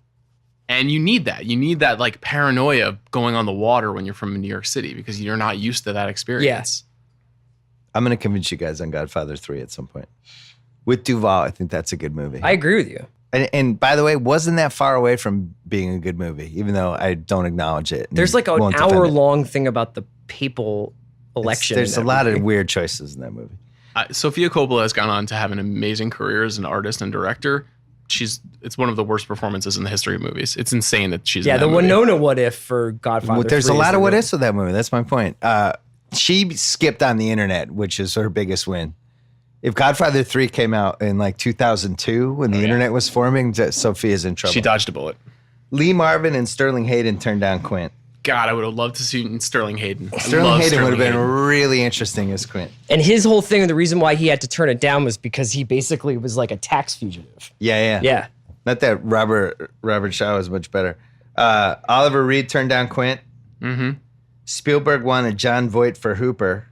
And you need that. You need that like paranoia going on the water when you're from New York City because you're not used to that experience. I'm going to convince you guys on Godfather 3 at some point. With Duvall, I think that's a good movie. I agree with you. And by the way, wasn't that far away from being a good movie, even though I don't acknowledge it. There's like an won't defend it. hour-long thing about the papal election. There's in a that lot movie. of weird choices in that movie. Sofia Coppola has gone on to have an amazing career as an artist and director. It's one of the worst performances in the history of movies. It's insane that she's in that the movie. Winona what if for Godfather. There's a 3 lot is of what the- ifs with that movie. That's my point. She skipped on the internet, which is her biggest win. If Godfather 3 came out in like 2002 when the internet was forming, Sophia's in trouble. She dodged a bullet. Lee Marvin and Sterling Hayden turned down Quint. God, I would have loved to see Sterling Hayden. Sterling Hayden would have been really interesting as Quint. And his whole thing, and the reason why he had to turn it down was because he basically was like a tax fugitive. Yeah. Yeah. Not that Robert Shaw was much better. Oliver Reed turned down Quint. Mm-hmm. Spielberg wanted John Voight for Hooper.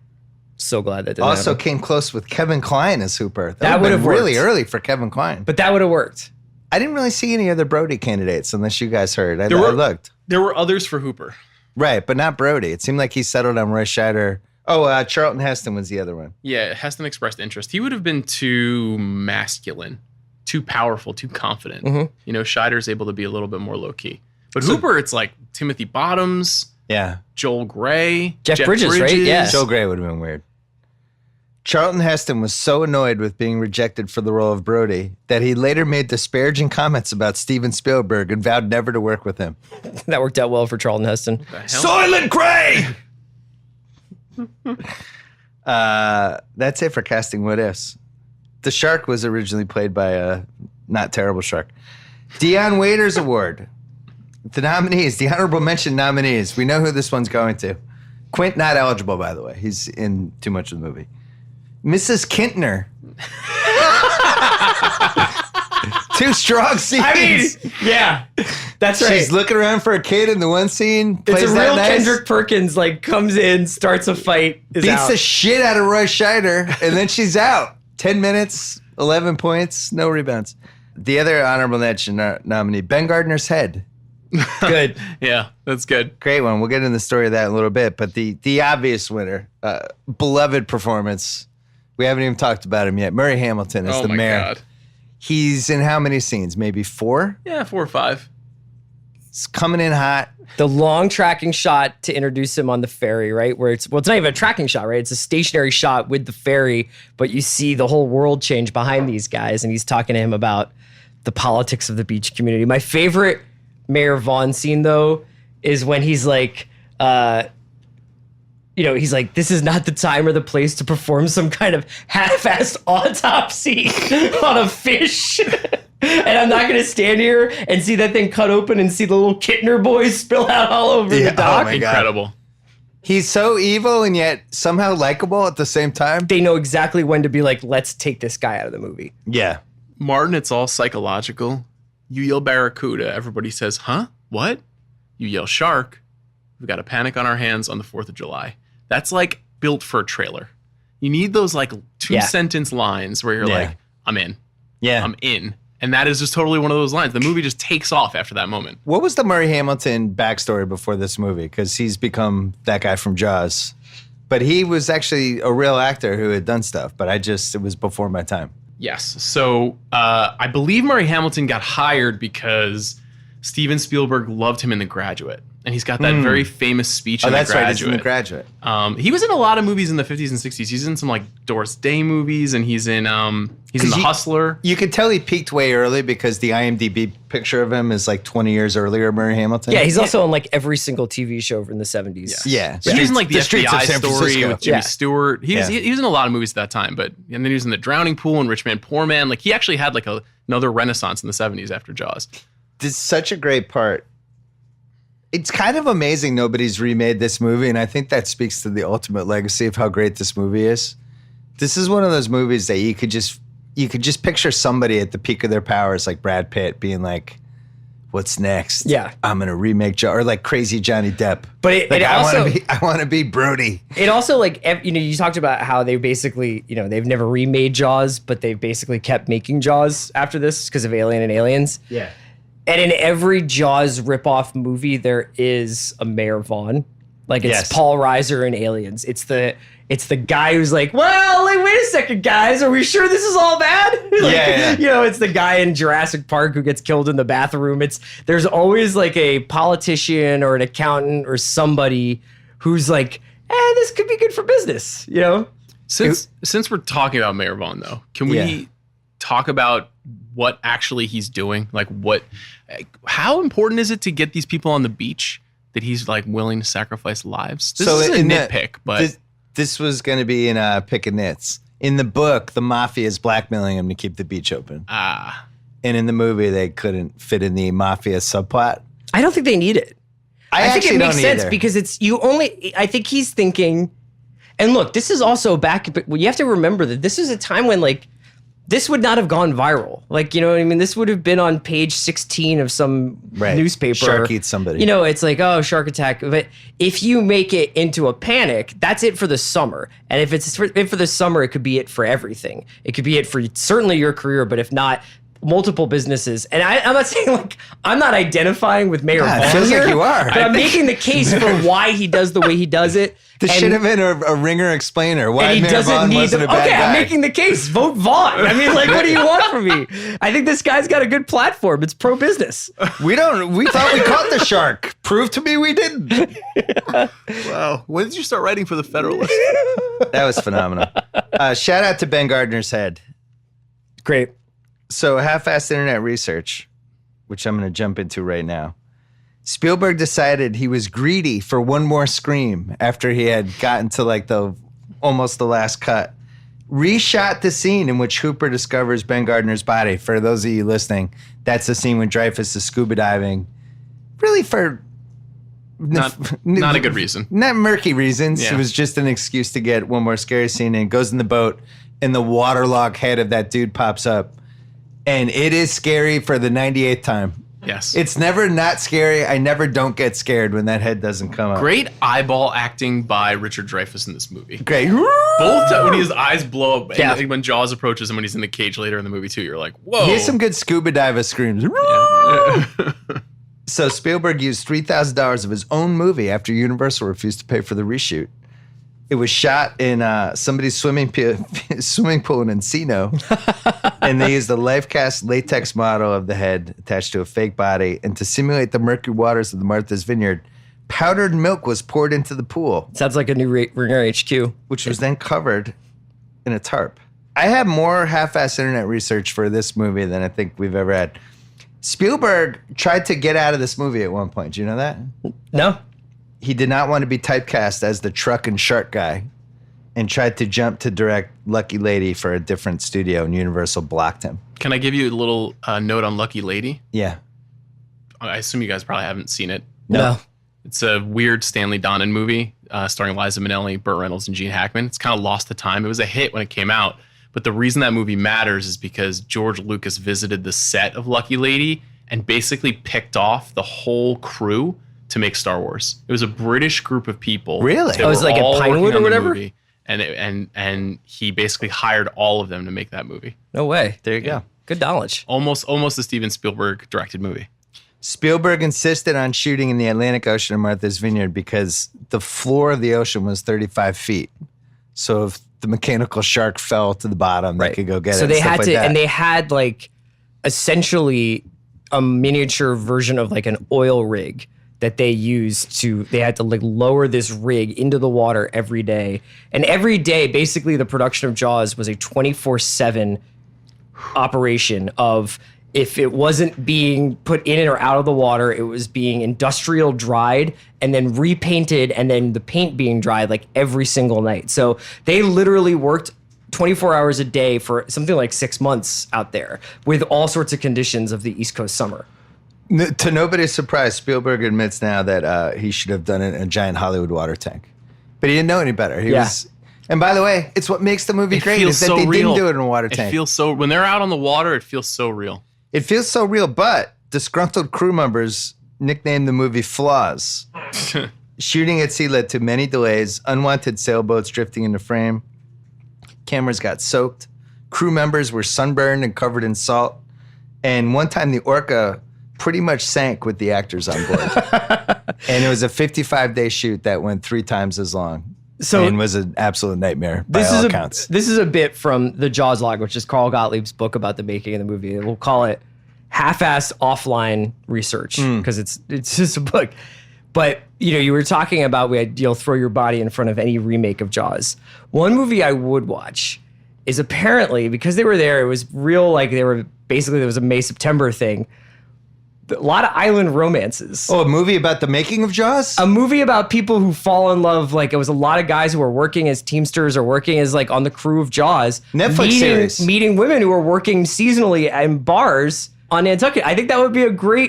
So glad that didn't Also happen. came close with Kevin Kline as Hooper. That would would've have really worked. early for Kevin Kline. But that would have worked. I didn't really see any other Brody candidates unless you guys heard. I looked. There were others for Hooper. Right, but not Brody. It seemed like he settled on Roy Scheider. Oh, Charlton Heston was the other one. Yeah, Heston expressed interest. He would have been too masculine, too powerful, too confident. Mhm. You know, Scheider's able to be a little bit more low key. But Hooper, it's like Timothy Bottoms, Yeah. Joel Gray, Jeff Bridges, right? Yeah. Joe Gray would have been weird. Charlton Heston was so annoyed with being rejected for the role of Brody that he later made disparaging comments about Steven Spielberg and vowed never to work with him. That worked out well for Charlton Heston. Soylent Grey! That's it for casting What Ifs. The shark was originally played by a not terrible shark. Dion Waiters Award. The nominees, the honorable mention nominees. We know who this one's going to. Quint not eligible, by the way. He's in too much of the movie. Mrs. Kintner. 2 strong scenes. I mean, yeah, that's right. She's looking around for a kid in the one scene. It's Plays a that real nice. Kendrick Perkins, like, comes in, starts a fight, is Beats out. the shit out of Roy Scheider, and then she's out. 10 minutes, 11 points, no rebounds. The other honorable mention nominee, Ben Gardner's Head. Good. Yeah, that's good. Great one. We'll get into the story of that in a little bit. But the obvious winner, beloved performance. We haven't even talked about him yet. Murray Hamilton is the mayor. God. He's in how many scenes? Maybe 4? Yeah, 4 or 5. He's coming in hot. The long tracking shot to introduce him on the ferry, right? Where it's not even a tracking shot, right? It's a stationary shot with the ferry, but you see the whole world change behind these guys, and he's talking to him about the politics of the beach community. My favorite Mayor Vaughn scene, though, is when he's like, he's like, this is not the time or the place to perform some kind of half-assed autopsy on a fish. And I'm not going to stand here and see that thing cut open and see the little Kittner boys spill out all over Yeah, the dock. oh my God. Incredible. He's so evil and yet somehow likable at the same time. They know exactly when to be like, let's take this guy out of the movie. Yeah. Martin, it's all psychological. You yell barracuda, everybody says, huh? What? You yell shark, we've got a panic on our hands on the 4th of July. That's like built for a trailer. You need those like 2-sentence lines where you're Yeah. like, I'm in. Yeah. I'm in. And that is just totally one of those lines. The movie just takes off after that moment. What was the Murray Hamilton backstory before this movie? Because he's become that guy from Jaws. But he was actually a real actor who had done stuff, but it was before my time. Yes. So I believe Murray Hamilton got hired because Steven Spielberg loved him in The Graduate. And he's got that very famous speech in The That's Graduate. right. He's in The Graduate. He was in a lot of movies in the 50s and 60s. He's in some like Doris Day movies, and he's in The Hustler. You could tell he peaked way early because the IMDb picture of him is like 20 years earlier, Murray Hamilton. Yeah, he's also on like every single TV show from the 70s. Yeah. He was in like the Streets of FBI San story Francisco. with Jimmy Yeah. Stewart. He was in a lot of movies at that time, and then he was in The Drowning Pool and Rich Man, Poor Man. Like he actually had like another renaissance in the 70s after Jaws. This is such a great part. It's kind of amazing nobody's remade this movie, and I think that speaks to the ultimate legacy of how great this movie is. This is one of those movies that you could just picture somebody at the peak of their powers, like Brad Pitt, being like, "What's next? Yeah. I'm gonna remake or like Crazy Johnny Depp." But it Like, also, I want to be Brody. it also like, you talked about how they basically, they've never remade Jaws, but they've basically kept making Jaws after this because of Alien and Aliens. Yeah. And in every Jaws ripoff movie, there is a Mayor Vaughn. Like it's Yes. Paul Reiser in Aliens. It's the guy who's like, well, like, wait a second, guys, are we sure this is all bad? Like, Yeah. It's the guy in Jurassic Park who gets killed in the bathroom. There's always like a politician or an accountant or somebody who's like, this could be good for business, Since we're talking about Mayor Vaughn, though, can we talk about what actually he's doing? Like, how important is it to get these people on the beach that he's like willing to sacrifice lives? This is a nitpick, but this was going to be in Pick and Nits. In the book, the mafia is blackmailing him to keep the beach open. And in the movie, they couldn't fit in the mafia subplot. I don't think they need it. I think it makes sense either. because I think he's thinking, and look, this is also back, but you have to remember that this is a time when like, this would not have gone viral. Like, you know what I mean? This would have been on page 16 of some newspaper. Shark eats somebody. You know, it's like, oh, shark attack. But if you make it into a panic, that's it for the summer. And if it's for the summer, it could be it for everything. It could be it for certainly your career, but if not, multiple businesses. And I'm not saying like, I'm not identifying with Mayor Vaughn. It feels here, like you are. But I'm making the case for why he does the way he does it. This should have been a ringer explainer. Why he Mayor doesn't Vaughn need wasn't a bad guy. I'm making the case. Vote Vaughn. I mean, like, what do you want from me? I think this guy's got a good platform. It's pro-business. We thought we caught the shark. Prove to me we didn't. Wow. When did you start writing for the Federalist? That was phenomenal. Shout out to Ben Gardner's head. Great. So half-assed internet research, which I'm going to jump into right now. Spielberg decided he was greedy for one more scream after he had gotten to like almost the last cut. Reshot the scene in which Hooper discovers Ben Gardner's body. For those of you listening, that's the scene when Dreyfuss is scuba diving. Really for not a good reason. Not murky reasons. Yeah. It was just an excuse to get one more scary scene in. Goes in the boat and the waterlogged head of that dude pops up. And it is scary for the 98th time. Yes. It's never not scary. I never don't get scared when that head doesn't come up. Great eyeball acting by Richard Dreyfuss in this movie. Great. Both when his eyes blow up and when Jaws approaches him when he's in the cage later in the movie too, you're like, whoa. Here's some good scuba diver screams. So Spielberg used $3,000 of his own movie after Universal refused to pay for the reshoot. It was shot in somebody's swimming pool in Encino, and they used a life-cast latex model of the head attached to a fake body, and to simulate the murky waters of the Martha's Vineyard, powdered milk was poured into the pool. Sounds like a new Ringer HQ. Which was then covered in a tarp. I have more half-assed internet research for this movie than I think we've ever had. Spielberg tried to get out of this movie at one point. Do you know that? No. He did not want to be typecast as the truck and shark guy and tried to jump to direct Lucky Lady for a different studio, and Universal blocked him. Can I give you a little note on Lucky Lady? Yeah. I assume you guys probably haven't seen it. No. It's a weird Stanley Donen movie starring Liza Minnelli, Burt Reynolds, and Gene Hackman. It's kind of lost to time. It was a hit when it came out, but the reason that movie matters is because George Lucas visited the set of Lucky Lady and basically picked off the whole crew to make Star Wars. It was a British group of people. Really? That Oh, it was were like at all Pinewood working or on the whatever? movie, and he basically hired all of them to make that movie. No way. There you go. Good knowledge. Almost a Steven Spielberg directed movie. Spielberg insisted on shooting in the Atlantic Ocean in Martha's Vineyard because the floor of the ocean was 35 feet. So if the mechanical shark fell to the bottom, they could go get it. So they had to, that. and they had like essentially a miniature version of like an oil rig that they used they had to like lower this rig into the water every day. And every day, basically the production of Jaws was a 24/7 operation of, if it wasn't being put in or out of the water, it was being industrial dried and then repainted, and then the paint being dried like every single night. So they literally worked 24 hours a day for something like 6 months out there with all sorts of conditions of the East Coast summer. To nobody's surprise, Spielberg admits now that he should have done it in a giant Hollywood water tank. But he didn't know any better. He was. And by the way, it's what makes the movie great is that they didn't do it in a water tank. It feels so, when they're out on the water, it feels so real. It feels so real, but disgruntled crew members nicknamed the movie Flaws. Shooting at sea led to many delays, unwanted sailboats drifting into frame. Cameras got soaked. Crew members were sunburned and covered in salt. And one time the Orca pretty much sank with the actors on board. And it was a 55-day shoot that went 3 times as long. And was an absolute nightmare by all accounts. This is a bit from the Jaws log, which is Carl Gottlieb's book about the making of the movie. We'll call it half-assed offline research because it's just a book. But, you were talking about you'll throw your body in front of any remake of Jaws. One movie I would watch is apparently, because they were there, it was real, like there was a May-September thing. A lot of island romances. Oh, a movie about the making of Jaws? A movie about people who fall in love. Like, it was a lot of guys who were working as Teamsters or working as, like, on the crew of Jaws. Netflix series. Meeting women who were working seasonally in bars on Nantucket. I think that would be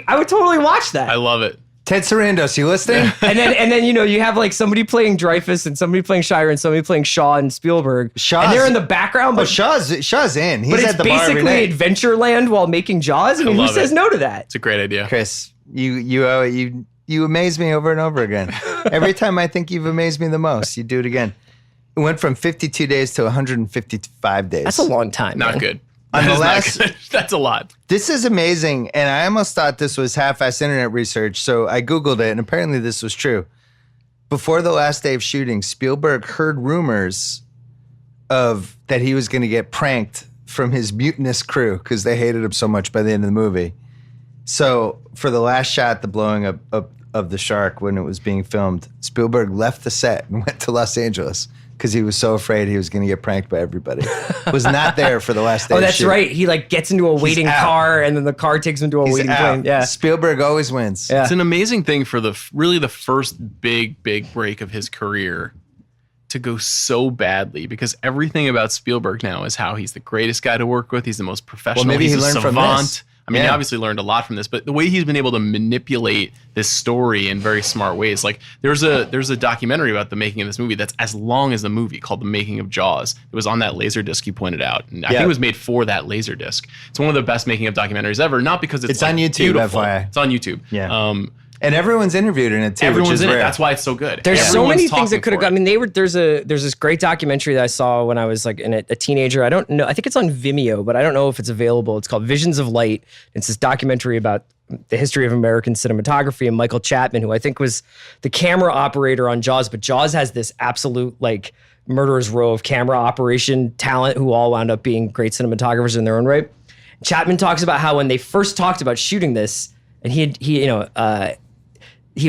I would totally watch that. I love it. Ted Sarandos, you listening? and then you have like somebody playing Dreyfuss and somebody playing Scheider and somebody playing Shaw and Spielberg. And they're in the background, but Shaw's in. He's but it's at the bar every basically night. Adventureland while making Jaws. I mean, who love says it. no to that? It's a great idea. Chris, you amaze me over and over again. Every time I think you've amazed me the most, you do it again. It went from 52 days to 155 days. That's a long time. Not man. good. On That the is last- not good. That's a lot. This is amazing, and I almost thought this was half-assed internet research, so I Googled it, and apparently this was true. Before the last day of shooting, Spielberg heard rumors of that he was going to get pranked from his mutinous crew because they hated him so much by the end of the movie. So for the last shot, the blowing up of the shark when it was being filmed, Spielberg left the set and went to Los Angeles because he was so afraid he was going to get pranked by everybody. Was not there for the last day. Oh, of that's shooting. right. He like gets into a waiting out. car, and then the car takes him to a He's waiting out. plane. Yeah. Spielberg always wins. Yeah. It's an amazing thing for really the first big break of his career to go so badly, because everything about Spielberg now is how he's the greatest guy to work with. He's the most professional. Well, maybe he's he a learned from savant. this. I mean, he Yeah. obviously learned a lot from this, but the way he's been able to manipulate this story in very smart ways. Like there's a documentary about the making of this movie that's as long as the movie called The Making of Jaws. It was on that Laserdisc you pointed out. And I think it was made for that Laserdisc. It's one of the best making of documentaries ever, not because it's on like, YouTube, beautiful. FYI. It's on YouTube. Yeah. And everyone's interviewed in it too, which Everyone's is in it. rare. That's why it's so good. There's so Everyone's many things talking that could have for gone. I it. mean, there's this great documentary that I saw when I was like a teenager. I don't know. I think it's on Vimeo, but I don't know if it's available. It's called Visions of Light. It's this documentary about the history of American cinematography, and Michael Chapman, who I think was the camera operator on Jaws. But Jaws has this absolute like murderer's row of camera operation talent who all wound up being great cinematographers in their own right. Chapman talks about how when they first talked about shooting this, and he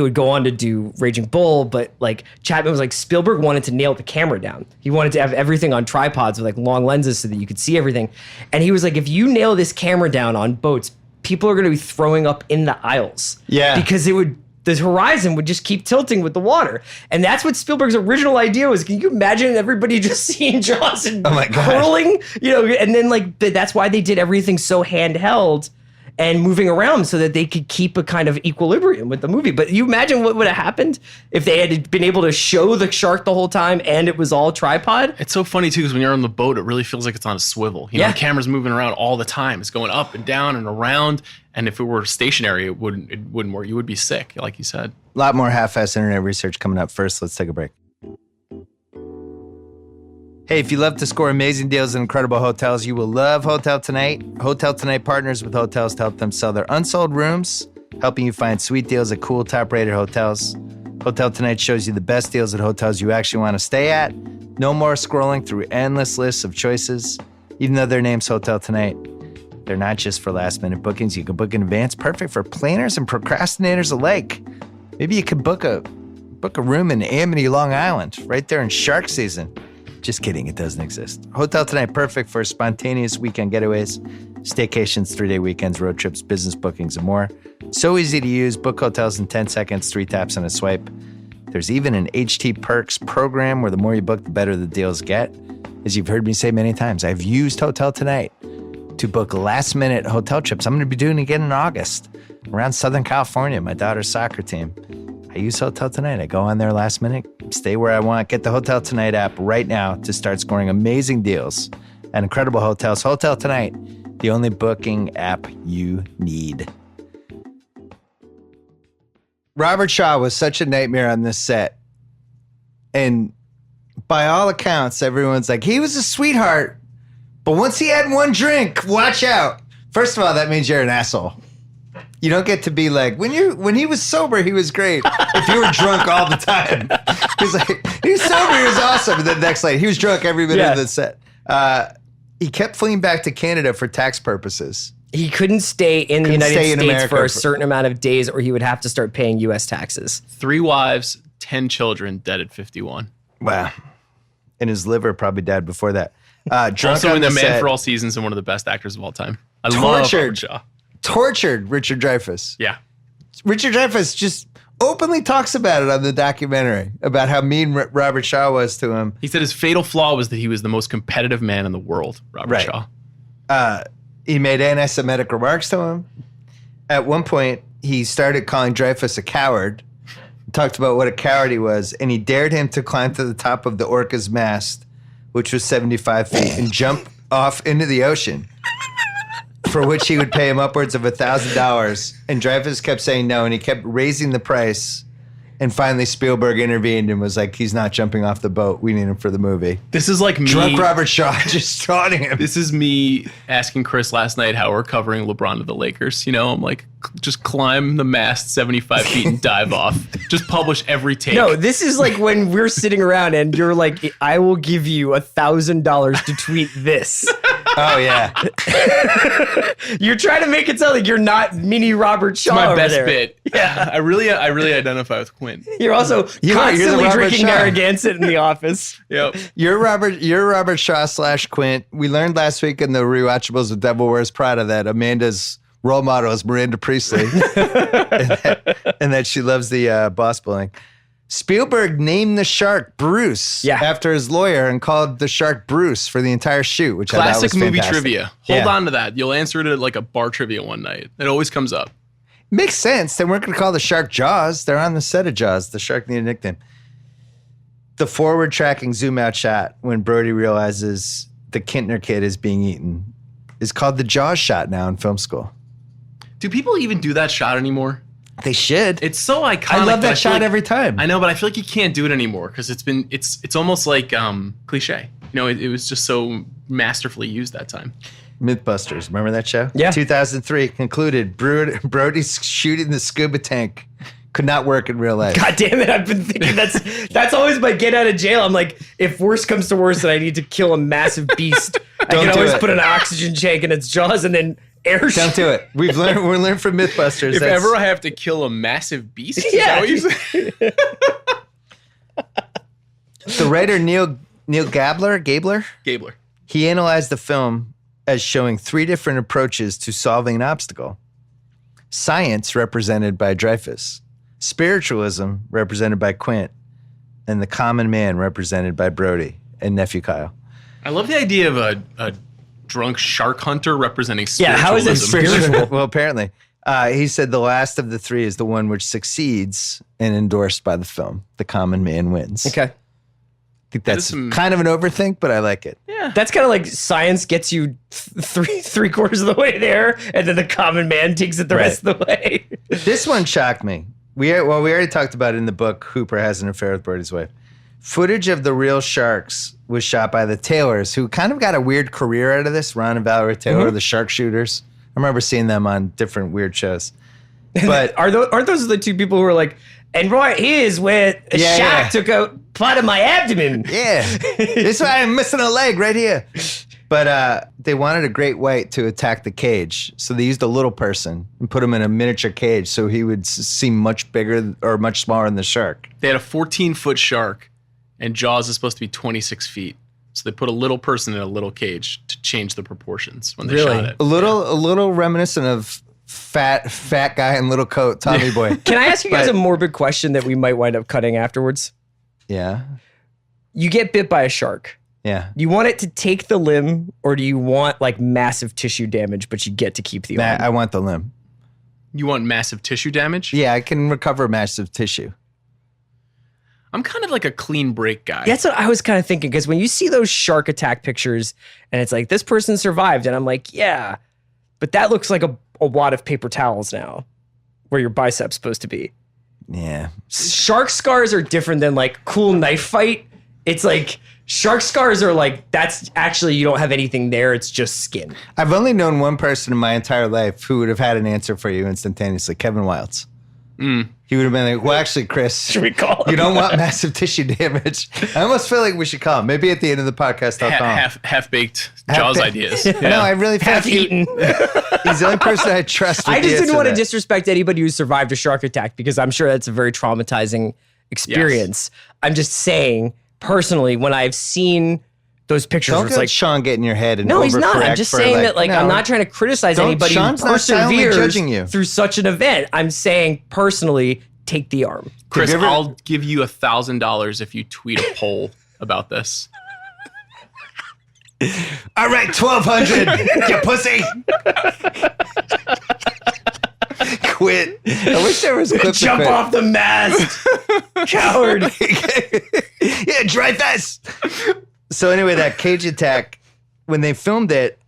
would go on to do Raging Bull, but like Chapman was like, Spielberg wanted to nail the camera down. He wanted to have everything on tripods with like long lenses so that you could see everything. And he was like, if you nail this camera down on boats, people are going to be throwing up in the aisles. Yeah. Because the horizon would just keep tilting with the water. And that's what Spielberg's original idea was. Can you imagine everybody just seeing Jaws and Oh my gosh. hurling? And then like, that's why they did everything so handheld and moving around so that they could keep a kind of equilibrium with the movie. But you imagine what would have happened if they had been able to show the shark the whole time and it was all tripod? It's so funny too, because when you're on the boat, it really feels like it's on a swivel. You know, Yeah. the camera's moving around all the time. It's going up and down and around. And if it were stationary, it wouldn't work. You would be sick, like you said. A lot more half-assed internet research coming up. First, let's take a break. Hey, if you love to score amazing deals in incredible hotels, you will love Hotel Tonight. Hotel Tonight partners with hotels to help them sell their unsold rooms, helping you find sweet deals at cool, top-rated hotels. Hotel Tonight shows you the best deals at hotels you actually want to stay at. No more scrolling through endless lists of choices. Even though their name's Hotel Tonight, they're not just for last-minute bookings. You can book in advance, perfect for planners and procrastinators alike. Maybe you could book a room in Amity, Long Island, right there in shark season. Just kidding, it doesn't exist. Hotel Tonight, perfect for spontaneous weekend getaways, staycations, 3-day weekends, road trips, business bookings, and more. So easy to use. Book hotels in 10 seconds, 3 taps and a swipe. There's even an HT Perks program where the more you book, the better the deals get. As you've heard me say many times, I've used Hotel Tonight to book last-minute hotel trips. I'm going to be doing it again in August around Southern California, my daughter's soccer team. I use Hotel Tonight. I go on there last minute, stay where I want. Get the Hotel Tonight app right now to start scoring amazing deals at incredible hotels. Hotel Tonight, the only booking app you need. Robert Shaw was such a nightmare on this set. And by all accounts, everyone's like, he was a sweetheart. But once he had one drink, watch out. First of all, that means you're an asshole. You don't get to be like, when he was sober, he was great. If you were drunk all the time. He's like, he was sober, he was awesome. And then the next night, he was drunk every minute of the set. He kept fleeing back to Canada for tax purposes. He couldn't stay in the Couldn't United stay in States America for a for- certain amount of days, or he would have to start paying U.S. taxes. 3 wives, 10 children, dead at 51. Wow. And his liver probably died before that. Drunk Also on in The Man set, for All Seasons and one of the best actors of all time. I love Tortured. Robert Shaw. tortured Richard Dreyfuss. Yeah. Richard Dreyfuss just openly talks about it on the documentary, about how mean Robert Shaw was to him. He said his fatal flaw was that he was the most competitive man in the world, Robert Right. Shaw. He made anti-Semitic remarks to him. At one point, he started calling Dreyfuss a coward, talked about what a coward he was, and he dared him to climb to the top of the Orca's mast, which was 75 feet, and jump off into the ocean, for which he would pay him upwards of $1,000. And Dreyfuss kept saying no, and he kept raising the price. And finally, Spielberg intervened and was like, he's not jumping off the boat. We need him for the movie. This is like me. Drunk Robert Shaw just taunting him. This is me asking Chris last night how we're covering LeBron to the Lakers. You know, I'm like, just climb the mast 75 feet and dive off. Just publish every take. No, this is like when we're sitting around and you're like, I will give you $1,000 to tweet this. Oh, yeah. You're trying to make it sound like you're not mini Robert Shaw. It's my over best there. bit. Yeah. I really identify with Quinn. You're also You're the constantly Robert drinking Shaw. Narragansett in the office. Yep. You're Robert Shaw / Quint. We learned last week in the Rewatchables of Devil Wears Prada that Amanda's role model is Miranda Priestley, and that she loves the boss bullying. Spielberg named the shark Bruce after his lawyer and called the shark Bruce for the entire shoot, which I thought Classic was movie fantastic. trivia. Hold on to that. You'll answer it at like a bar trivia one night. It always comes up. Makes sense. They weren't going to call the shark Jaws. They're on the set of Jaws. The shark needed a nickname. The forward tracking zoom out shot when Brody realizes the Kintner kid is being eaten is called the Jaws shot now in film school. Do people even do that shot anymore? They should. It's so iconic. I love that feel shot like- every time. I know, but I feel like you can't do it anymore because it's almost like cliche. You know, it was just so masterfully used that time. Mythbusters. Remember that show? Yeah. 2003 concluded Brody's shooting the scuba tank could not work in real life. God damn it! I've been thinking that's always my get out of jail. I'm like, if worse comes to worse, and I need to kill a massive beast, I Don't can do always it. put an oxygen tank in its jaws and then air Don't shoot. do it. We learned from Mythbusters. If that's- ever I have to kill a massive beast, is Yeah. that what you say? the writer Neil Gabler, Gabler. he analyzed the film as showing three different approaches to solving an obstacle. Science, represented by Dreyfuss, spiritualism, represented by Quint, and the common man, represented by Brody and nephew Kyle. I love the idea of a drunk shark hunter representing Yeah, how is it spiritualism. spiritual? Well, apparently. He said the last of the three is the one which succeeds and endorsed by the film. The common man wins. Okay. I think That that's is some- kind of an overthink, but I like it. That's kind of like science gets you three quarters of the way there, and then the common man takes it the rest of the way. This one shocked me. We already talked about it in the book, Hooper Has an Affair with Brody's Wife. Footage of the real sharks was shot by the Taylors, who kind of got a weird career out of this. Ron and Valerie Taylor, the sharpshooters. I remember seeing them on different weird shows. But Aren't those the two people who are like, and right here's where a Yeah, shark yeah. took out part of my abdomen. yeah, this is why I'm missing a leg right here. But they wanted a great white to attack the cage. So they used a little person and put him in a miniature cage so he would seem much bigger or much smaller than the shark. They had a 14-foot shark, and Jaws is supposed to be 26 feet. So they put a little person in a little cage to change the proportions when they Really? shot it. A little reminiscent of fat guy in little coat, Tommy Boy. Can I ask you guys But- a morbid question that we might wind up cutting afterwards? Yeah, You get bit by a shark. yeah. Do you want it to take the limb, or do you want like massive tissue damage, but you get to keep the arm? I want the limb. You want massive tissue damage? Yeah, I can recover massive tissue. I'm kind of like a clean break guy. That's what I was kind of thinking, because when you see those shark attack pictures and it's like, this person survived, and I'm like, yeah, but that looks like a wad of paper towels now, where your bicep's supposed to be. Yeah. Shark scars are different than like cool knife fight. It's like shark scars are like, that's actually, you don't have anything there. It's just skin. I've only known one person in my entire life who would have had an answer for you instantaneously, Kevin Wildes. He would have been like, well, actually, Chris, Should we call him? You don't want massive tissue damage. I almost feel like we should call him. Maybe at the end of the podcast, I'll call him. Half-baked Jaws ideas. Yeah. No, I really feel like Half-eaten. he's the only person I trust. With I just the didn't answer want to that. disrespect anybody who survived a shark attack because I'm sure that's a very traumatizing experience. I'm just saying, personally, when I've seen those pictures, Don't where it's let like, Sean get in your head and no, he's not. I'm overcorrect just for, saying that, like, no. I'm not trying to criticize Don't- anybody who Sean's not silently perseveres judging you. through such an event. I'm saying, personally, take the arm. Chris, you ever- I'll give you $1,000 if you tweet a poll about this. All right, 1,200, you pussy. Quit. I wish there was a clip to Jump quit. off the mast, coward. Yeah, Dreyfuss. So anyway, that cage attack, when they filmed it,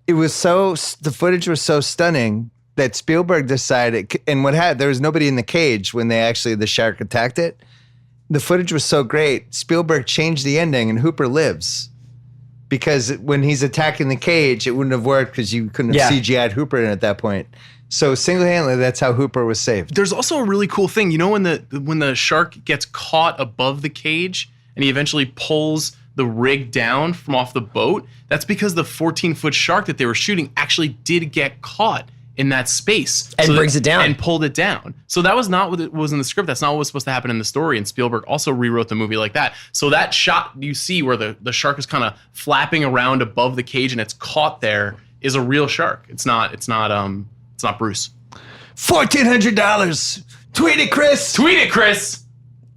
the footage was so stunning that Spielberg decided, and there was nobody in the cage when the shark attacked it. The footage was so great, Spielberg changed the ending and Hooper lives. Because when he's attacking the cage, it wouldn't have worked because you couldn't have CGI'd Hooper in at that point. So single-handedly, that's how Hooper was saved. There's also a really cool thing. You know when the shark gets caught above the cage and he eventually pulls the rig down from off the boat? That's because the 14-foot shark that they were shooting actually did get caught in that space. And brings it down. And pulled it down. So that was not what it was in the script. That's not what was supposed to happen in the story. And Spielberg also rewrote the movie like that. So that shot you see where the shark is kind of flapping around above the cage and it's caught there is a real shark. It's not Bruce. $1,400. Tweet it, Chris. Tweet it, Chris.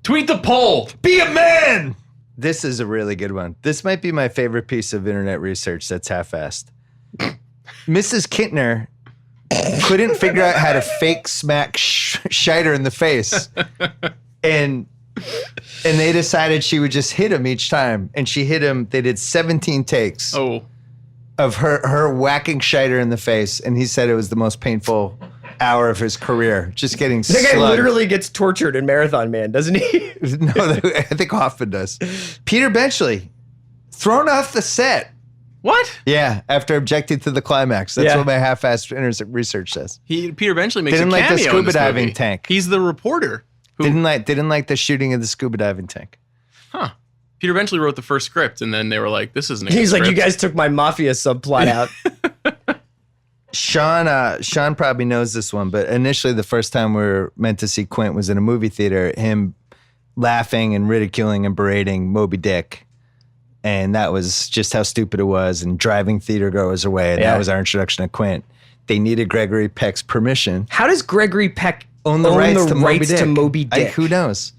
Tweet the poll. Be a man. This is a really good one. This might be my favorite piece of internet research that's half-assed. Mrs. Kintner couldn't figure out how to fake smack Scheider in the face. And they decided she would just hit him each time. And she hit him. They did 17 takes of her whacking Scheider in the face. And he said it was the most painful hour of his career. Just getting That guy slugged. literally gets tortured in Marathon Man, doesn't he? No, I think Hoffman does. Peter Benchley, thrown off the set. What? Yeah, after objecting to the climax. That's Yeah. what my half-assed research says. Peter Benchley makes Didn't a like cameo the in scuba this diving movie. tank. He's the reporter. Who, Didn't like the shooting of the scuba diving tank. Peter Benchley wrote the first script, and then they were like, "This isn't." He's like, script. you guys took my mafia subplot out. Sean probably knows this one, but initially the first time we were meant to see Quint was in a movie theater, him laughing and ridiculing and berating Moby Dick. And that was just how stupid it was, and driving theatergoers away. And Yeah. that was our introduction to Quint. They needed Gregory Peck's permission. How does Gregory Peck Own the rights to Moby Dick? Who knows?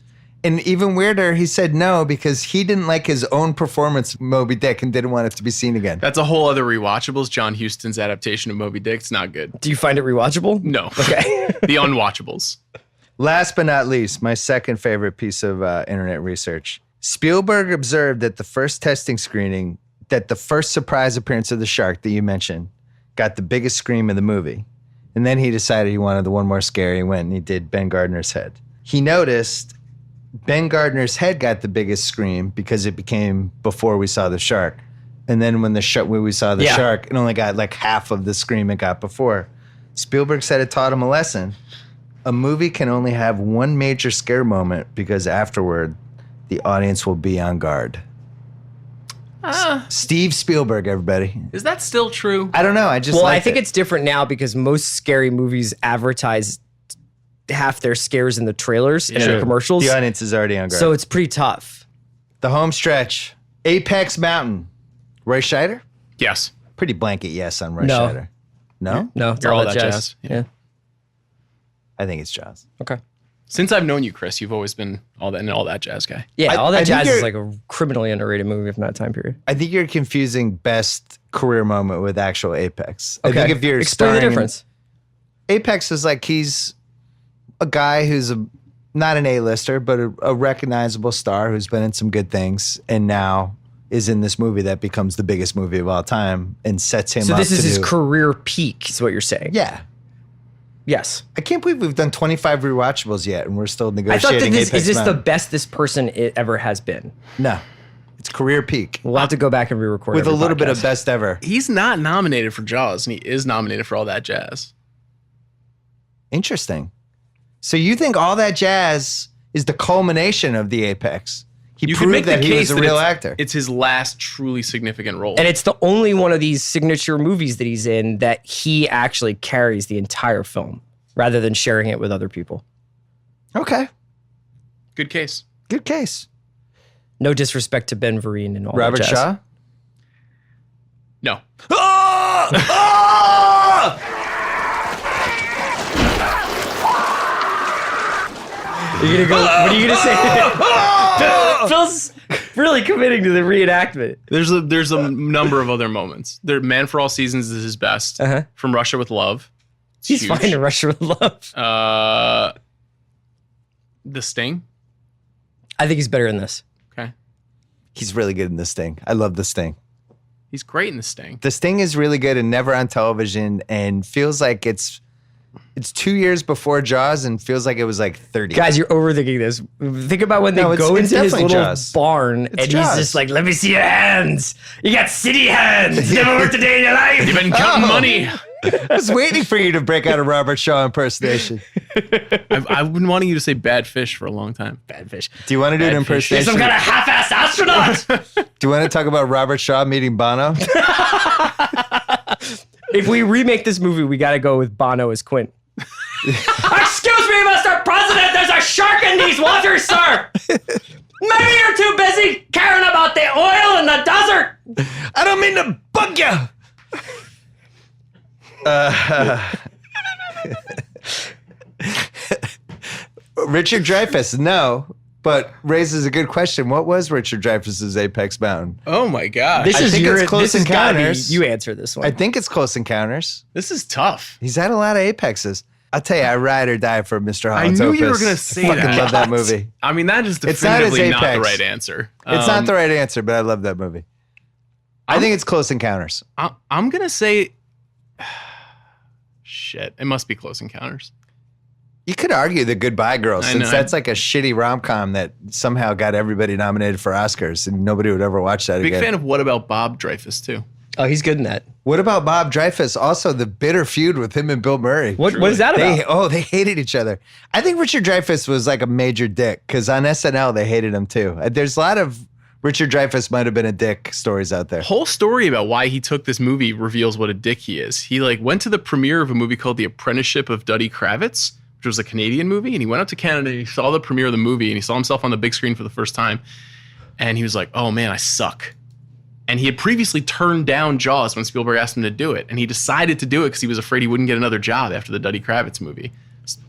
And even weirder, he said no because he didn't like his own performance of Moby Dick and didn't want it to be seen again. That's a whole other Rewatchables. John Huston's adaptation of Moby Dick. It's not good. Do you find it rewatchable? No. Okay. The Unwatchables. Last but not least, my second favorite piece of internet research. Spielberg observed that the first testing screening, that the first surprise appearance of the shark that you mentioned got the biggest scream of the movie. And then he decided he wanted the one more scare. He went and he did Ben Gardner's head. He noticed Ben Gardner's head got the biggest scream because it became before we saw the shark. And then when we saw the shark, it only got like half of the scream it got before. Spielberg said it taught him a lesson. A movie can only have one major scare moment because afterward, the audience will be on guard. Steve Spielberg, everybody. Is that still true? I don't know. I think it's different now because most scary movies advertise half their scares in the trailers and the commercials. The audience is already on guard. So it's pretty tough. The home stretch. Apex Mountain. Roy Scheider? Yes. Pretty blanket yes on Roy No. Scheider. No? No, it's You're all that jazz. Yeah. Yeah. I think it's Jaws. Okay. Since I've known you, Chris, you've always been all that jazz guy. Yeah, all I that think jazz is you're- like a criminally underrated movie from that time period. I think you're confusing best career moment with actual Apex. I think if you're Explain the starring in- difference. Apex is like he's a guy who's not an A-lister, but a recognizable star who's been in some good things and now is in this movie that becomes the biggest movie of all time and sets him So up this is to his do- career peak, is what you're saying. Yeah. Yes. I can't believe we've done 25 rewatchables yet and we're still I thought negotiating that Apex is this the Mountain. best this person ever has been? No. It's career peak. We'll have to go back and re-record With a every little bit of podcast. best ever. He's not nominated for Jaws, and he is nominated for all that jazz. Interesting. So you think all that jazz is the culmination of the apex? He You can proved make the that he case was a that real actor. it's his last truly significant role. And it's the only one of these signature movies that he's in that he actually carries the entire film rather than sharing it with other people. Okay. Good case. Good case. No disrespect to Ben Vereen and all Robert that jazz. Shaw? No. You're gonna go, what are you gonna say? Phil's really committing to the reenactment. There's a number of other moments. Man for All Seasons is his best. Uh-huh. From Russia with Love. It's He's huge. fine to Russia with Love. The Sting. I think he's better in this. Okay. He's really good in The Sting. I love The Sting. He's great in The Sting. The Sting is really good and never on television and feels like it's 2 years before Jaws and feels like it was like 30. Guys, you're overthinking this. Think about when they No, go it's into his definitely little Jaws. barn and Jaws. he's just like, let me see your hands. You got city hands. You never worked a day in your life. You've been counting money. I was waiting for you to break out a Robert Shaw impersonation. I've been wanting you to say bad fish for a long time. Bad fish. Do you want to do an Bad fish. You're impersonation? some kind of half-assed astronaut. Do you want to talk about Robert Shaw meeting Bono? If we remake this movie, we got to go with Bono as Quint. Excuse me, Mr. President, there's a shark in these waters, sir. Maybe you're too busy caring about the oil in the desert. I don't mean to bug you. Richard Dreyfuss, no, but raises a good question. What was Richard Dreyfuss's Apex Mountain? Oh my God. This I is think your it's Close this has gotta be- Encounters. You answer this one. I think it's Close Encounters. This is tough. He's had a lot of apexes. I'll tell you, I ride or die for Mr. I Holland's knew you were Opus. going to say I fucking that. love that movie. I mean, that is It's not his definitively not the apex. right answer. It's not the right answer, but I love that movie. I think it's Close Encounters. I'm going to say, shit, it must be Close Encounters. You could argue The Goodbye Girl, I since know. that's like a shitty rom-com that somehow got everybody nominated for Oscars, and nobody would ever watch that Big again. fan of What About Bob Dreyfuss, too. Oh, he's good in that. What about Bob Dreyfuss? Also, the bitter feud with him and Bill Murray. What is that about? They hated each other. I think Richard Dreyfuss was like a major dick because on SNL they hated him too. There's a lot of Richard Dreyfuss might have been a dick stories out there. Whole story about why he took this movie reveals what a dick he is. He went to the premiere of a movie called The Apprenticeship of Duddy Kravitz, which was a Canadian movie, and he went up to Canada and he saw the premiere of the movie and he saw himself on the big screen for the first time, and he was like, "Oh man, I suck." And he had previously turned down Jaws when Spielberg asked him to do it, and he decided to do it because he was afraid he wouldn't get another job after the Duddy Kravitz movie.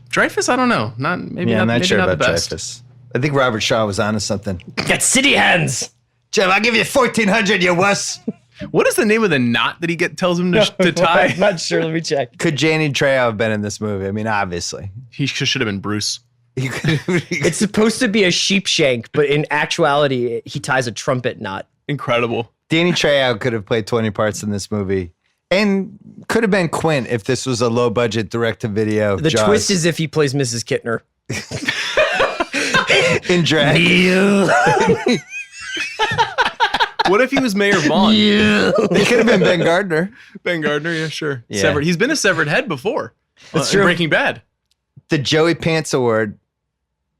Dreyfuss, I don't know, I'm not sure about best. Dreyfuss. I think Robert Shaw was onto something. Got city hands. Jeff, I'll give you 1,400, you wuss. What is the name of the knot that he tells him to tie? I'm not sure. Let me check. Could Danny Trejo have been in this movie? I mean, obviously. He should have been Bruce. He could, It's supposed to be a sheep shank, but in actuality, he ties a trumpet knot. Incredible. Danny Trejo could have played 20 parts in this movie. And could have been Quint if this was a low-budget direct-to-video. The Jaws. twist is if he plays Mrs. Kittner. in drag. What if he was Mayor Vaughn? It could have been Ben Gardner. Ben Gardner, yeah, sure. Yeah. Severed. He's been a severed head before. That's in true. Breaking Bad. The Joey Pants Award.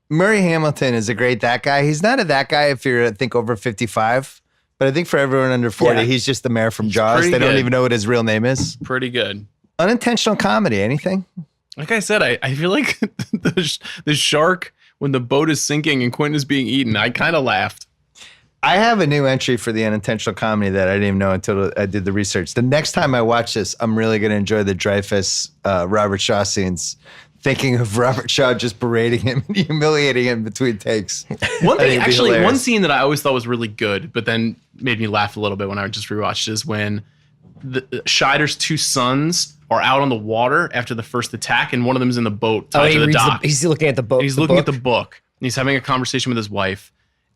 Murray Hamilton is a great that guy. He's not a that guy if you're, I think, over 55. But I think for everyone under 40, Yeah. he's just the mayor from Jaws. pretty They don't good. even know what his real name is. Pretty good. Unintentional comedy, anything? Like I said, I feel like the shark, when the boat is sinking and Quentin is being eaten, I kind of laughed. I have a new entry for the unintentional comedy that I didn't even know until I did the research. The next time I watch this, I'm really going to enjoy the Dreyfuss, Robert Shaw scenes, thinking of Robert Shaw just berating him and humiliating him between takes. One I think thing, it'd be actually, hilarious. one scene that I always thought was really good, but then made me laugh a little bit when I just rewatched is when the Scheider's two sons are out on the water after the first attack, and one of them is in the boat tied to the dock. He's looking at the boat. And he's looking at the book, and he's having a conversation with his wife,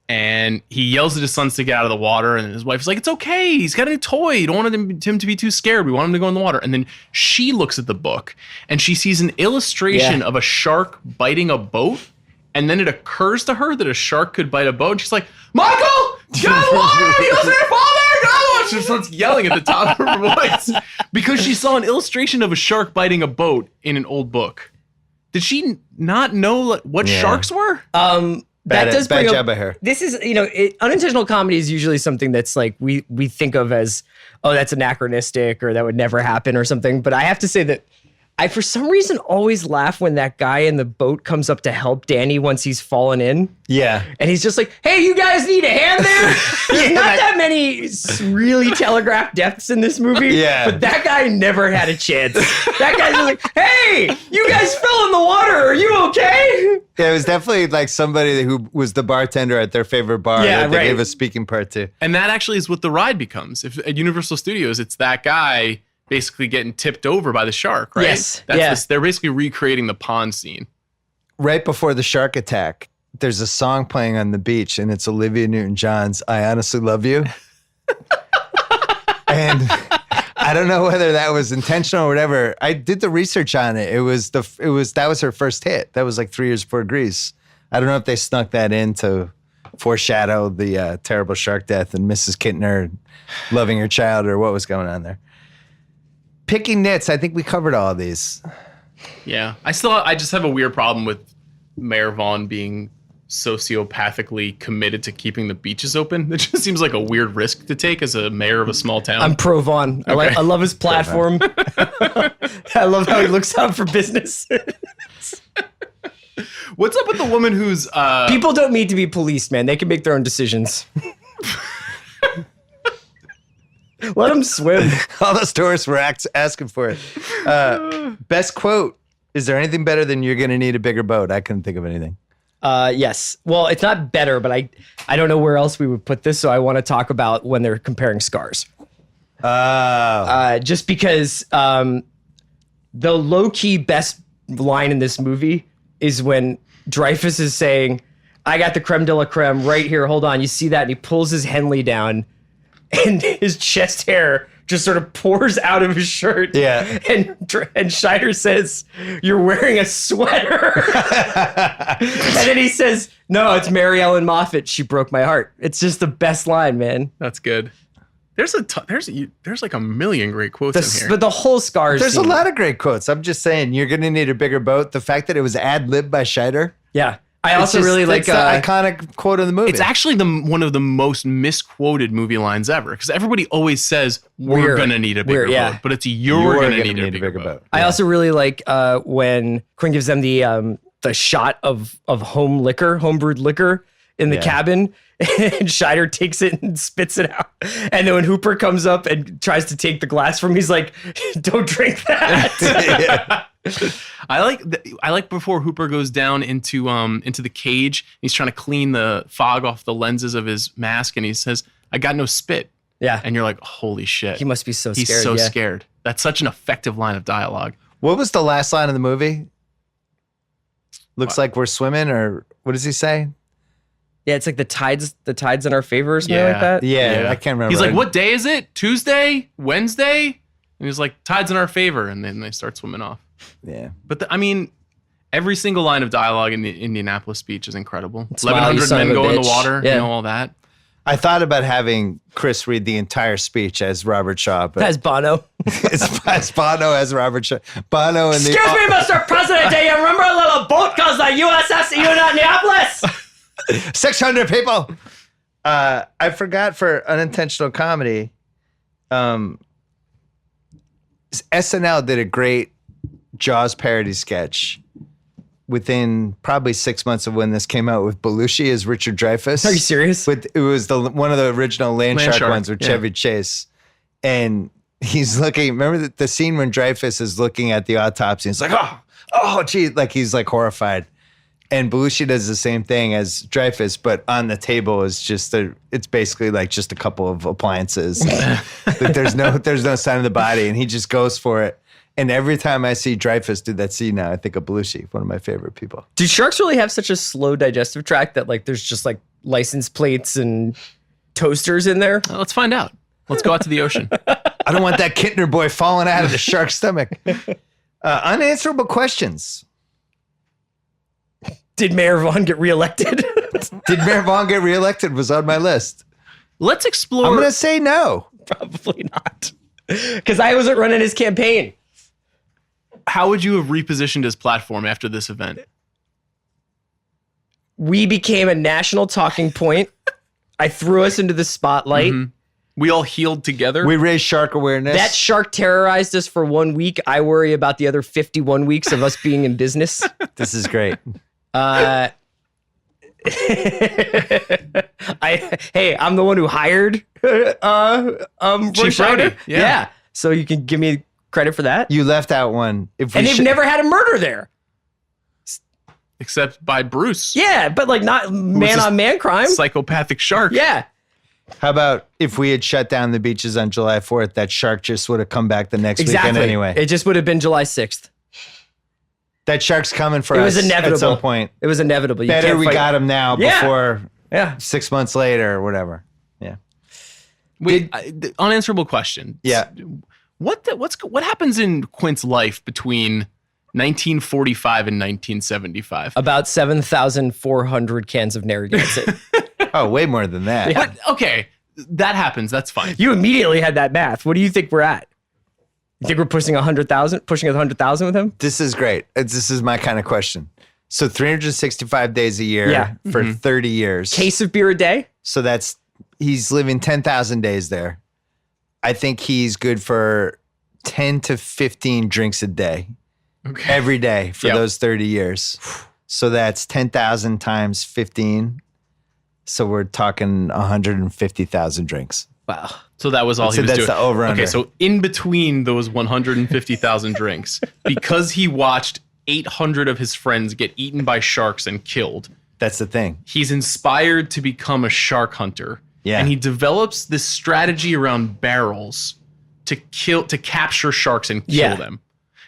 and he yells at his sons to get out of the water, and his wife's like, "It's okay, he's got a new toy. You don't want him to be too scared. We want him to go in the water." And then she looks at the book, and she sees an illustration of a shark biting a boat, and then it occurs to her that a shark could bite a boat, and she's like, "Michael, get out of the water! You listen to your father! Get out of the water!" She starts yelling at the top of her voice because she saw an illustration of a shark biting a boat in an old book. Did she not know what sharks were? That does bring bad up, job by her. This is, unintentional comedy is usually something that's like we think of as, oh, that's anachronistic or that would never happen or something. But I have to say that I, for some reason, always laugh when that guy in the boat comes up to help Danny once he's fallen in. Yeah. And he's just like, hey, you guys need a hand there? There's not that many really telegraphed deaths in this movie. Yeah. But that guy never had a chance. That guy's just like, hey, you guys fell in the water. Are you okay? Yeah, it was definitely like somebody who was the bartender at their favorite bar that they gave a speaking part to. And that actually is what the ride becomes. If at Universal Studios, it's that guy basically getting tipped over by the shark, right? Yes. They're basically recreating the pond scene. Right before the shark attack, there's a song playing on the beach, and it's Olivia Newton-John's "I Honestly Love You." And I don't know whether that was intentional or whatever. I did the research on it. That was her first hit. That was like 3 years before Grease. I don't know if they snuck that in to foreshadow the terrible shark death and Mrs. Kittner loving her child or what was going on there. Picking nits, I think we covered all of these. Yeah. I just have a weird problem with Mayor Vaughn being sociopathically committed to keeping the beaches open. It just seems like a weird risk to take as a mayor of a small town. I'm pro Vaughn. Okay. I love his platform. I love how he looks out for business. What's up with the woman who's... People don't need to be policed, man. They can make their own decisions. Let them swim. All those tourists were asking for it. Best quote. Is there anything better than "You're going to need a bigger boat"? I couldn't think of anything. Yes. Well, it's not better, but I don't know where else we would put this, so I want to talk about when they're comparing scars. Just because the low-key best line in this movie is when Dreyfuss is saying, I got the creme de la creme right here. Hold on. You see that? And he pulls his Henley down and his chest hair just sort of pours out of his shirt. Yeah. And Scheider says, you're wearing a sweater. And then he says, no, it's Mary Ellen Moffat. She broke my heart. It's just the best line, man. That's good. There's like a million great quotes in here. But the whole scars. There's a lot of great quotes. I'm just saying, you're going to need a bigger boat. The fact that it was ad-libbed by Scheider. Yeah. I also really like the iconic quote of the movie. It's actually one of the most misquoted movie lines ever because everybody always says we're gonna need a bigger boat, but it's you're gonna need a bigger boat. I also really like when Quinn gives them the shot of homebrewed liquor in the cabin, and Scheider takes it and spits it out. And then when Hooper comes up and tries to take the glass from him, he's like, "Don't drink that." I like before Hooper goes down into the cage. He's trying to clean the fog off the lenses of his mask, and he says, "I got no spit." Yeah, and you're like, "Holy shit!" He must be so scared. He's so scared. That's such an effective line of dialogue. What was the last line of the movie? Looks like we're swimming, or what does he say? Yeah, it's like the tides in our favor or something like that. Yeah, I can't remember. He's like, "What day is it? Tuesday? Wednesday?" And he's like, "Tides in our favor," and then they start swimming off. Yeah. But every single line of dialogue in the Indianapolis speech is incredible. Smile, 1,100 men go in the water, yeah. all that. I thought about having Chris read the entire speech as Robert Shaw. But as Bono. It's Bono as Robert Shaw. Bono and Excuse me, Mr. President, do you remember a little boat called the USS Indianapolis? 600 people. I forgot for unintentional comedy. SNL did a great Jaws parody sketch within probably 6 months of when this came out with Belushi as Richard Dreyfuss. Are you serious? It was one of the original Land Shark ones with yeah. Chevy Chase. And he's looking, remember the scene when Dreyfuss is looking at the autopsy? He's like, oh, gee, like he's like horrified. And Belushi does the same thing as Dreyfuss, but on the table is it's basically like just a couple of appliances. There's no sign of the body, and he just goes for it. And every time I see Dreyfuss do that scene now, I think of Belushi, one of my favorite people. Do sharks really have such a slow digestive tract that like there's just like license plates and toasters in there? Well, let's find out. Let's go out to the ocean. I don't want that Kittner boy falling out of the shark's stomach. Unanswerable questions. Did Mayor Vaughn get reelected? Did Mayor Vaughn get reelected? Was on my list. Let's explore. I'm going to say no. Probably not. Because I wasn't running his campaign. how would you have repositioned his platform after this event? We became a national talking point. I threw us into the spotlight. Mm-hmm. We all healed together. We raised shark awareness. That shark terrorized us for 1 week. I worry about the other 51 weeks of us being in business. This is great. I'm the one who hired Roy Chief Scheider. Brody, yeah. So you can give me credit for that. You left out one. And they've never had a murder there. Except by Bruce. Yeah, but like not man on man crime. Psychopathic shark. Yeah. How about if we had shut down the beaches on July 4th, that shark just would have come back the next weekend anyway. It just would have been July 6th. That shark's coming for It us was inevitable. at some point. It was inevitable. You Better can't we fight- got him now Yeah. before Yeah. 6 months later or whatever. Yeah. Wait, unanswerable question. Yeah. What happens in Quint's life between 1945 and 1975? About 7,400 cans of Narragansett. Oh, way more than that. Yeah. But, okay, that happens. That's fine. You immediately had that math. What do you think we're at? You think we're pushing 100,000 with him? This is great. This is my kind of question. So 365 days a year for 30 years. Case of beer a day? So he's living 10,000 days there. I think he's good for 10 to 15 drinks a day. Okay. Every day for Yep. those 30 years. So that's 10,000 times 15. So we're talking 150,000 drinks. Wow. So that was all So he was that's doing. the over-under. Okay, so in between those 150,000 drinks, because he watched 800 of his friends get eaten by sharks and killed, That's the thing. he's inspired to become a shark hunter. Yeah. And he develops this strategy around barrels to capture sharks and kill Yeah. them.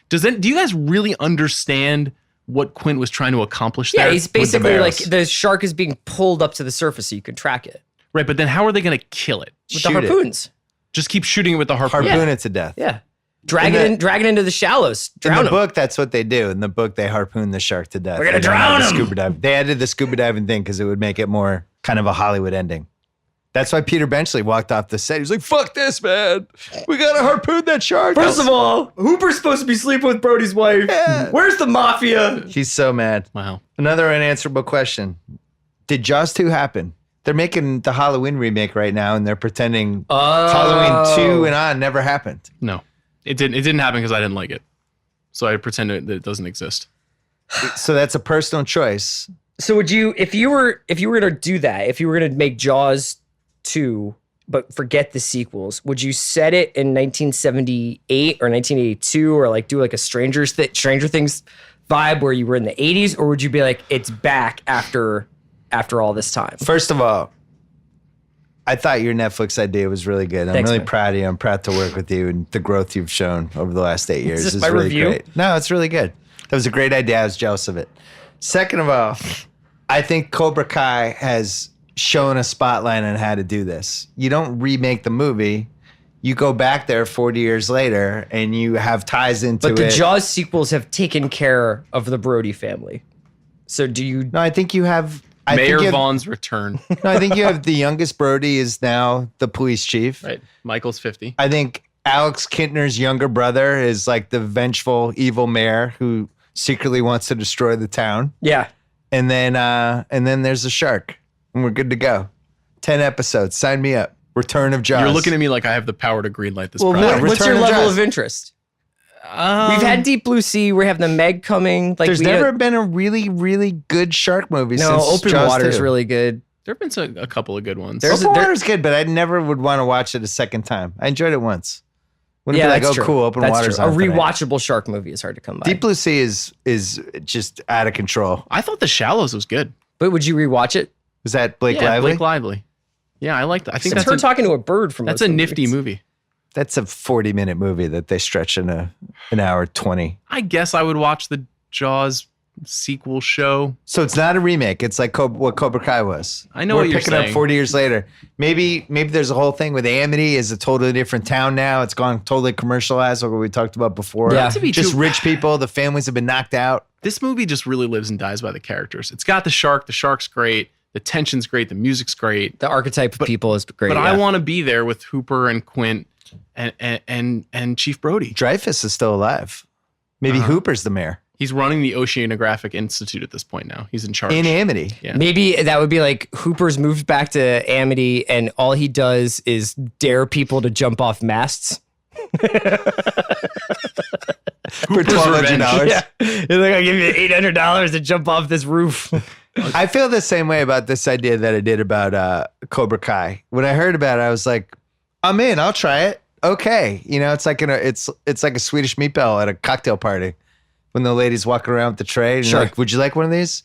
Do you guys really understand what Quint was trying to accomplish Yeah, there? he's with the basically like barrels? the shark is being pulled up to the surface so you can track it Right, but then how are they going to kill it? with Shoot the it. harpoons. Just keep shooting it with the harpoon. Harpoon it to death. Yeah. Drag In it into the shallows. In Drown the him. book, that's what they do. In the book, they harpoon the shark to death. We're gonna They don't have drown the him. Scuba dive. They added the scuba diving thing because it would make it more kind of a Hollywood ending. That's why Peter Benchley walked off the set. He was like, "Fuck this, man. We gotta harpoon that shark." First of all, Hooper's supposed to be sleeping with Brody's wife. Yeah. Where's the mafia? He's so mad. Wow. Another unanswerable question: did Jaws 2 happen? They're making the Halloween remake right now, and they're pretending Halloween 2 and on never happened. No, it didn't happen because I didn't like it. So I pretend that it doesn't exist. So that's a personal choice. So would you, if you were gonna do that, if you were gonna make Jaws 2, but forget the sequels, would you set it in 1978 or 1982, or like do like a Stranger Things vibe where you were in the 80s, or would you be like it's back after all this time? First of all, I thought your Netflix idea was really good. I'm Thanks, really man. proud of you. I'm proud to work with you, and the growth you've shown over the last 8 years this is my really review? great. No, it's really good. That was a great idea. I was jealous of it. Second of all, I think Cobra Kai has shown a spotlight on how to do this. You don't remake the movie. You go back there 40 years later and you have ties into But the it. Jaws sequels have taken care of the Brody family. So do you? No, I think you have... I think Mayor you have- Vaughn's return. No, I think you have the youngest Brody is now the police chief. Right. Michael's 50. I think Alex Kintner's younger brother is like the vengeful, evil mayor who secretly wants to destroy the town. Yeah. And then there's a shark, and we're good to go. 10 episodes. Sign me up. Return of Jaws. You're looking at me like I have the power to greenlight this Well, project. what's Return your of level Jaws. of interest? We've had Deep Blue Sea. We have the Meg coming. Like There's we never had- been a really, really good shark movie no since Open Jaws Water is 2. really good. There have been a couple of good ones. There's- Open Water's good, but I never would want to watch it a second time. I enjoyed it once. Wouldn't be like, that's oh, true. cool, Open That's Water's true. on A tonight. rewatchable shark movie is hard to come by. Deep Blue Sea is just out of control. I thought The Shallows was good. But would you rewatch it? Was that Blake Yeah, Lively? Blake Lively. Yeah, I like that. I think It's that's her talking to a bird from. that's most a of the nifty movies. movie. That's a 40-minute movie that they stretch in an hour 20. I guess I would watch the Jaws sequel show. So it's not a remake. It's like what Cobra Kai was. I know We're what you're picking up saying. 40 years later. Maybe there's a whole thing with Amity is a totally different town now. It's gone totally commercialized, like what we talked about before. Yeah. Not to be Just too- rich people. The families have been knocked out. This movie just really lives and dies by the characters. It's got the shark. The shark's great. The tension's great. The music's great. The archetype of people is great. But yeah. I want to be there with Hooper and Quint and Chief Brody. Dreyfuss is still alive. Maybe Hooper's the mayor. He's running the Oceanographic Institute at this point now. He's in charge. In Amity. Yeah. Maybe that would be like Hooper's moved back to Amity and all he does is dare people to jump off masts. For $1,200. Yeah. He's like, I'll give you $800 to jump off this roof. I feel the same way about this idea that I did about Cobra Kai. When I heard about it, I was like, I'm in. I'll try it. Okay. You know, it's like it's like a Swedish meatball at a cocktail party. When the lady's walking around with the tray and you're like, would you like one of these?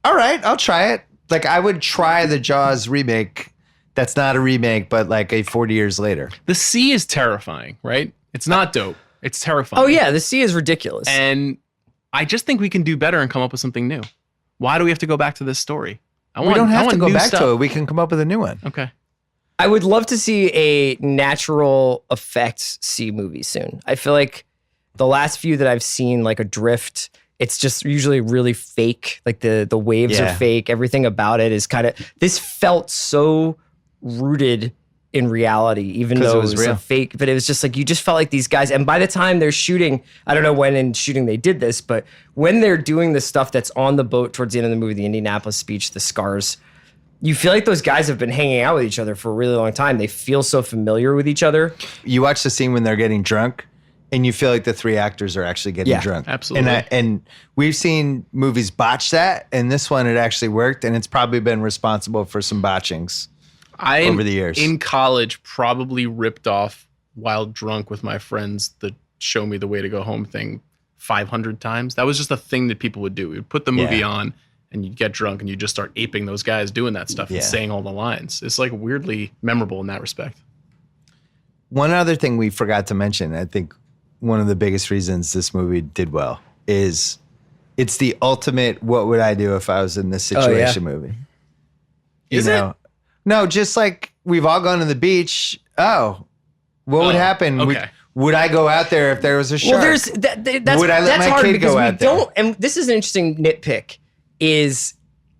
All right, I'll try it. Like I would try the Jaws remake. That's not a remake, but like a 40 years later. The sea is terrifying, right? It's not dope. It's terrifying. Oh yeah, the sea is ridiculous. And I just think we can do better and come up with something new. Why do we have to go back to this story? We don't have to go back to it. We can come up with a new one. Okay. I would love to see a natural effects sea movie soon. I feel like the last few that I've seen, like Adrift, it's just usually really fake. Like the waves are fake. Everything about it is kind of, this felt so rooted in reality, even though it was real. a fake, but it was just like, you just felt like these guys, and by the time they're shooting, I don't know when in shooting they did this, but when they're doing the stuff that's on the boat towards the end of the movie, the Indianapolis speech, the scars, you feel like those guys have been hanging out with each other for a really long time. They feel so familiar with each other. You watch the scene when they're getting drunk and you feel like the three actors are actually getting drunk. Absolutely. And we've seen movies botch that, and this one, it actually worked, and it's probably been responsible for some botchings over the years. In college, probably ripped off while drunk with my friends the Show Me the Way to Go Home thing 500 times. That was just a thing that people would do. We would put the movie on and you'd get drunk and you'd just start aping those guys doing that stuff and saying all the lines. It's like weirdly memorable in that respect. One other thing we forgot to mention, I think one of the biggest reasons this movie did well is it's the ultimate what would I do if I was in this situation movie. Is it? No, just like we've all gone to the beach. Oh, what would happen? Okay. Would I go out there if there was a shark? Well, that's Would I let that's my hard kid because go we out there? don't. And this is an interesting nitpick. Is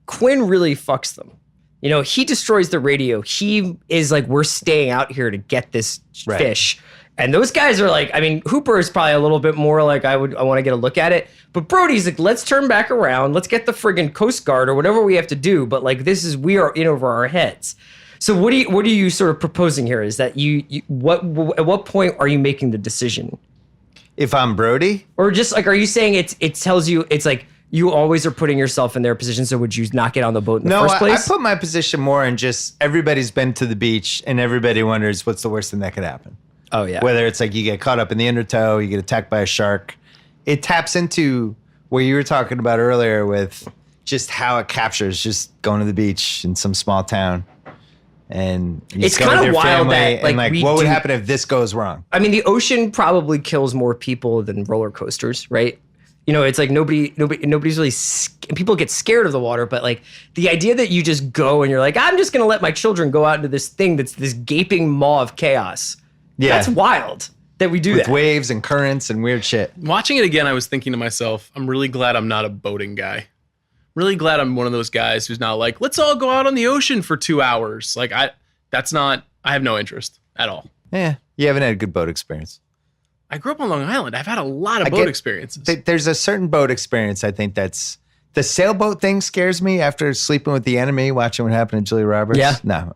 Quinn really fucks them? You know, he destroys the radio. He is like, we're staying out here to get this fish. And those guys are like, I mean, Hooper is probably a little bit more like, I want to get a look at it. But Brody's like, let's turn back around. Let's get the friggin' Coast Guard or whatever we have to do. But like, we are in over our heads. So what are you sort of proposing here? Is that at what point are you making the decision? If I'm Brody? Or just like, are you saying it tells you, it's like, you always are putting yourself in their position, so would you not get on the boat in the first place? I put my position more in just everybody's been to the beach and everybody wonders what's the worst thing that could happen. Oh, yeah. Whether it's like you get caught up in the undertow, you get attacked by a shark. It taps into what you were talking about earlier with just how it captures just going to the beach in some small town. And it's kind of wild that like what would happen if this goes wrong? I mean, the ocean probably kills more people than roller coasters, right? You know, it's like nobody's really, people get scared of the water, but like the idea that you just go and you're like, I'm just going to let my children go out into this thing that's this gaping maw of chaos. Yeah. That's wild that we do that. With waves and currents and weird shit. Watching it again, I was thinking to myself, I'm really glad I'm not a boating guy. Really glad I'm one of those guys who's not like, let's all go out on the ocean for 2 hours. Like I have no interest at all. Yeah. You haven't had a good boat experience. I grew up on Long Island. I've had a lot of boat experiences. There's a certain boat experience, I think that's... The sailboat thing scares me after sleeping with the enemy, watching what happened to Julia Roberts. Yeah. No.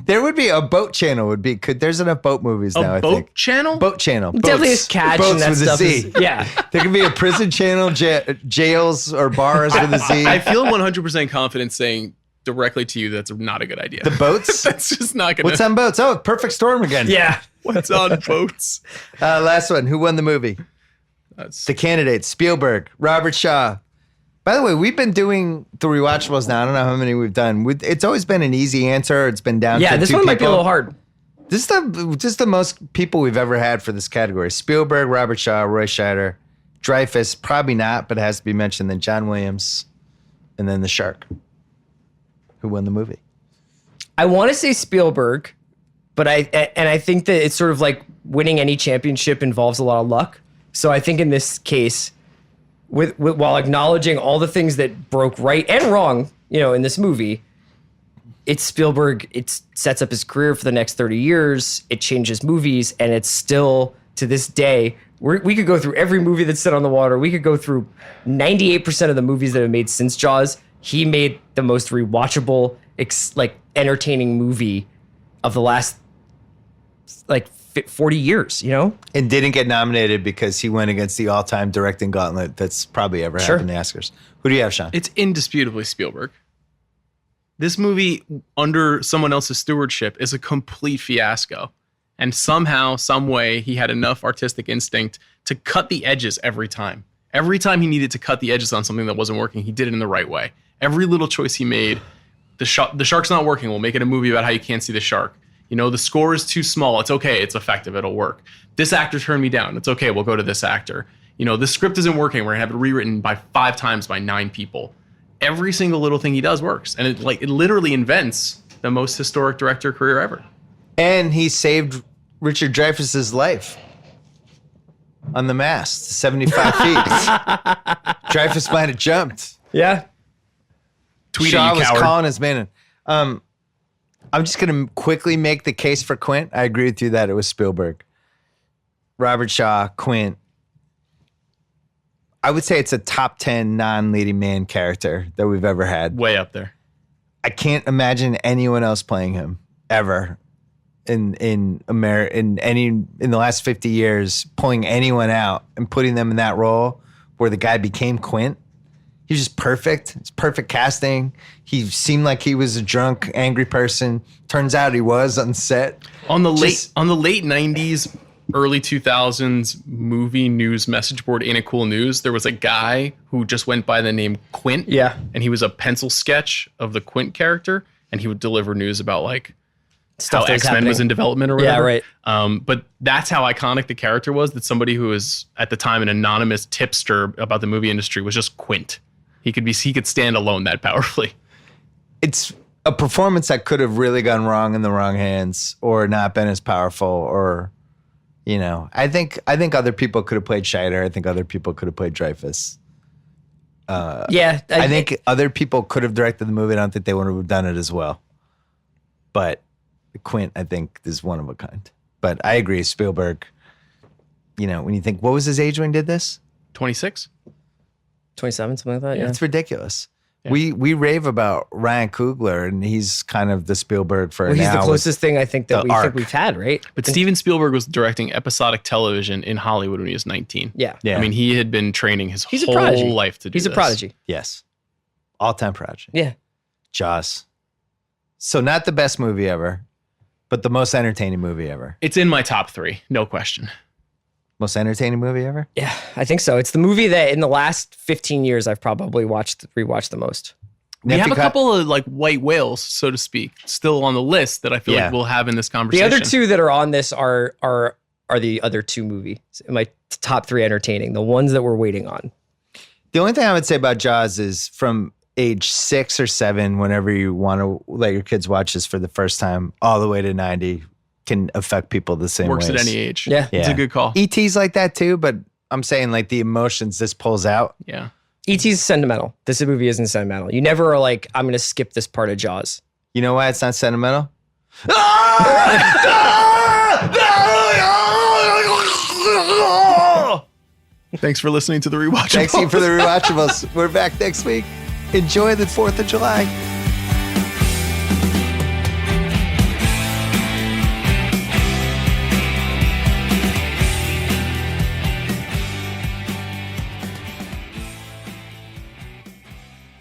There would be a boat channel. There's enough boat movies now, I think. Boat channel? Boat channel. Deadliest Catch and that stuff. Yeah. There could be a prison channel, jails or bars with a Z. I feel 100% confident saying directly to you that's not a good idea. The boats? That's just not going to... What's on boats? Oh, Perfect Storm again. Yeah. What's on boats? Last one. Who won the movie? The candidates. Spielberg, Robert Shaw. By the way, we've been doing the rewatchables now. I don't know how many we've done. It's always been an easy answer. It's been down to this two one might be a people. little hard. This is the most people we've ever had for this category. Spielberg, Robert Shaw, Roy Scheider. Dreyfuss, probably not, but it has to be mentioned. Then John Williams. And then the shark. Who won the movie? I want to say Spielberg, but I think that it's sort of like winning any championship involves a lot of luck. So I think in this case, while acknowledging all the things that broke right and wrong, you know, in this movie, it's Spielberg. It sets up his career for the next 30 years. It changes movies, and it's still to this day We could go through every movie that's set on the water. We could go through 98% of the movies that have made since Jaws. He made the most rewatchable, entertaining movie of the last 40 years, you know? And didn't get nominated because he went against the all-time directing gauntlet that's probably ever happened in the Oscars. Who do you have, Sean? It's indisputably Spielberg. This movie, under someone else's stewardship, is a complete fiasco. And somehow, some way, he had enough artistic instinct to cut the edges every time. Every time he needed to cut the edges on something that wasn't working, he did it in the right way. Every little choice he made, the shark's not working, we'll make it a movie about how you can't see the shark. You know, the score is too small. It's okay. It's effective. It'll work. This actor turned me down. It's okay. We'll go to this actor. You know, the script isn't working. We're going to have it rewritten by 5 times by 9 people. Every single little thing he does works. And it literally invents the most historic director career ever. And he saved Richard Dreyfuss's life on the mast, 75 feet. Dreyfuss might have jumped. Yeah. Shaw was calling his man. I'm just going to quickly make the case for Quint. I agree with you that it was Spielberg. Robert Shaw, Quint. I would say it's a top 10 non-leading man character that we've ever had. Way up there. I can't imagine anyone else playing him ever in America in the last 50 years, pulling anyone out and putting them in that role where the guy became Quint. He was just perfect. It's perfect casting. He seemed like he was a drunk, angry person. Turns out he was on set. On the late 90s, early 2000s movie news message board Ain't It Cool News, there was a guy who just went by the name Quint. Yeah. And he was a pencil sketch of the Quint character, and he would deliver news about stuff how X-Men was in development or whatever. Yeah, right. But that's how iconic the character was, that somebody who was at the time an anonymous tipster about the movie industry was just Quint. He could stand alone that powerfully. It's a performance that could have really gone wrong in the wrong hands or not been as powerful or, you know, I think other people could have played Scheider. I think other people could have played Dreyfuss. I think other people could have directed the movie. I don't think they would have done it as well. But Quint, I think, is one of a kind. But I agree, Spielberg, you know, when you think, what was his age when he did this? 26? 27, something like that. Yeah. It's ridiculous. Yeah. We rave about Ryan Coogler, and he's kind of the Spielberg for Well, he's now. the closest thing I think that we've had, right? But Steven Spielberg was directing episodic television in Hollywood when he was 19. Yeah. Yeah. I mean, he had been training his He's a whole prodigy. life to do He's this. a prodigy. Yes. All-time prodigy. Yeah. Jaws. So not the best movie ever, but the most entertaining movie ever. It's in my top 3, no question. Most entertaining movie ever? Yeah, I think so. It's the movie that in the last 15 years I've probably rewatched the most. We have a couple of white whales, so to speak, still on the list that I feel like we'll have in this The conversation. other two that are on this are the other two movies in my top 3 entertaining, the ones that we're waiting on. The only thing I would say about Jaws is from age 6 or 7, whenever you want to let your kids watch this for the first time, all the way to 90, can affect people the same way. Works at any age. Yeah. It's a good call. E.T.'s like that too, but I'm saying like the emotions this pulls out. Yeah. E.T.'s sentimental. This movie isn't sentimental. You never are like, I'm going to skip this part of Jaws. You know why it's not sentimental? Thanks for listening to the Rewatchables. Thanks you for the Rewatchables. We're back next week. Enjoy the 4th of July.